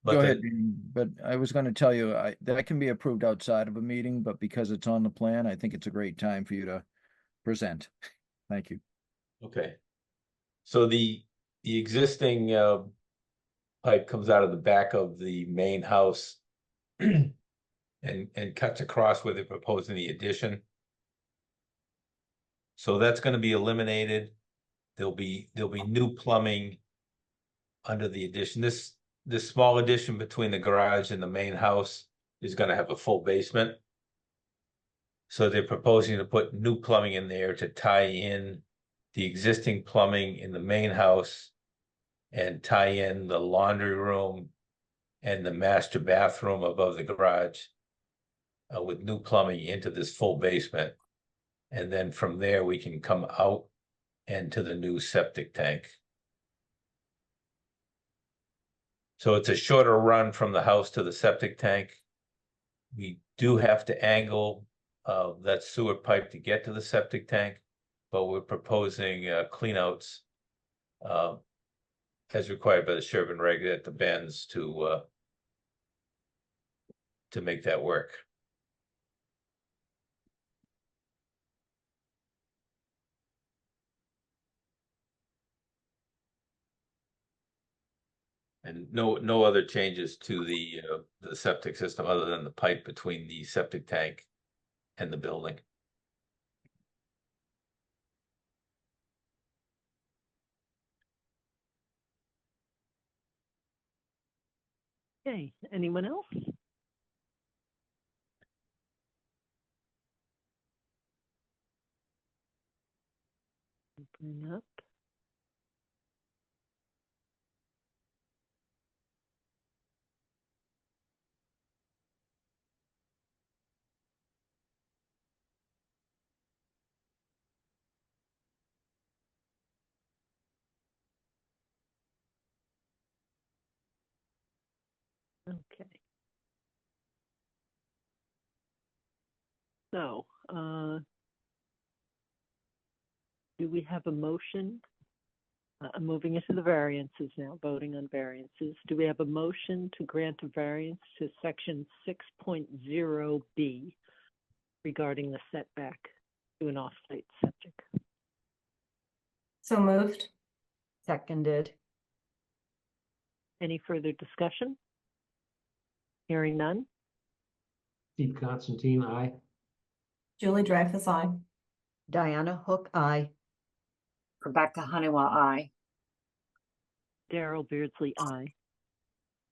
But Go ahead, Dan. But I was going to tell you, that can be approved outside of a meeting, but because it's on the plan, I think it's a great time for you to present. Thank you. Okay. So the existing pipe comes out of the back of the main house and cuts across where they're proposing the addition. So that's going to be eliminated. There'll be new plumbing under the addition. This small addition between the garage and the main house is going to have a full basement. So they're proposing to put new plumbing in there to tie in the existing plumbing in the main house and tie in the laundry room and the master bathroom above the garage with new plumbing into this full basement. And then from there, we can come out into the new septic tank. So it's a shorter run from the house to the septic tank. We do have to angle that sewer pipe to get to the septic tank, but we're proposing cleanouts as required by the Sherborn reg at the bends to make that work. And no other changes to the septic system other than the pipe between the septic tank and the building. Okay, anyone else? Bring up. Okay. So, do we have a motion? I'm moving into the variances now, voting on variances. Do we have a motion to grant a variance to section 6.0B regarding the setback to an off-site septic? So moved. Seconded. Any further discussion? Hearing none? Steve Constantine, aye. Julie Dreyfus, aye. Diana Hook, aye. Rebecca Honeywell, aye. Daryl Beardsley, aye.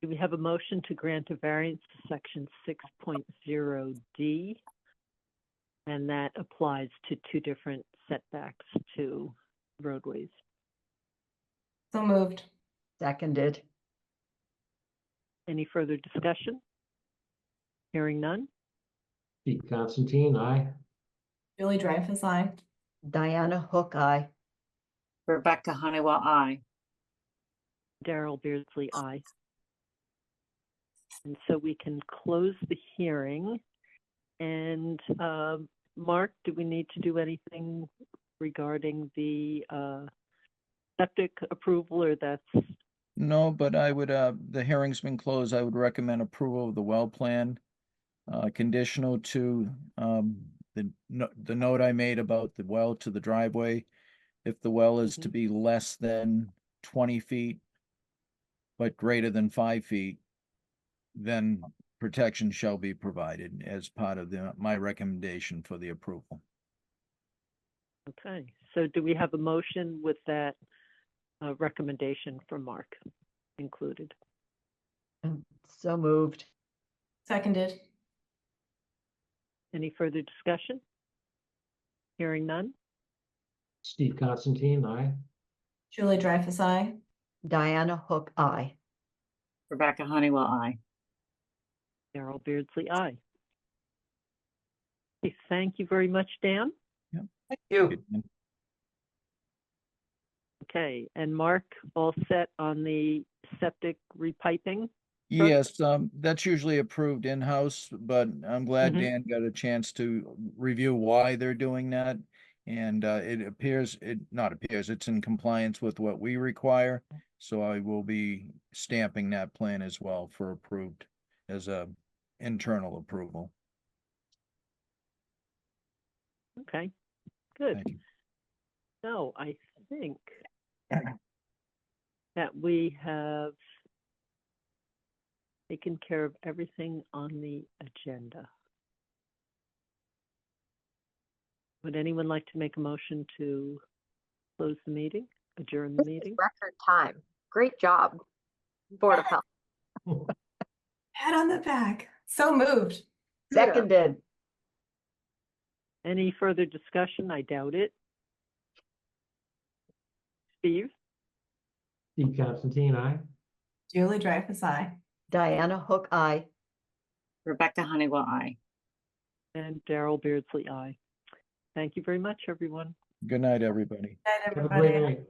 Do we have a motion to grant a variance to section 6.0D? And that applies to two different setbacks to roadways. So moved. Seconded. Any further discussion? Hearing none. Steve Constantine, aye. Julie Dreyfus, aye. Diana Hook, aye. Rebecca Honeywell, aye. Daryl Beardsley, aye. And so we can close the hearing. And Mark, do we need to do anything regarding the septic approval, or that's? No, but I would, the hearing's been closed. I would recommend approval of the well plan, conditional to the note I made about the well to the driveway. If the well is to be less than 20 feet, but greater than 5 feet, then protection shall be provided as part of my recommendation for the approval. Okay, so do we have a motion with that recommendation from Mark included? So moved. Seconded. Any further discussion? Hearing none. Steve Constantine, aye. Julie Dreyfus, aye. Diana Hook, aye. Rebecca Honeywell, aye. Daryl Beardsley, aye. Okay, thank you very much, Dan. Thank you. Okay, and Mark, all set on the septic repiping? Yes, that's usually approved in-house, but I'm glad Mhm. Dan got a chance to review why they're doing that. And it's in compliance with what we require. So I will be stamping that plan as well for approved as a internal approval. Okay, good. Thank you. So I think that we have taken care of everything on the agenda. Would anyone like to make a motion to close the meeting, adjourn the meeting? Record time. Great job, Board of Health. Pat on the back. So moved. Seconded. Any further discussion? I doubt it. Steve? Steve Constantine, aye. Julie Dreyfus, aye. Diana Hook, aye. Rebecca Honeywell, aye. And Daryl Beardsley, aye. Thank you very much, everyone. Good night, everybody. Good night, Have a great everybody. night.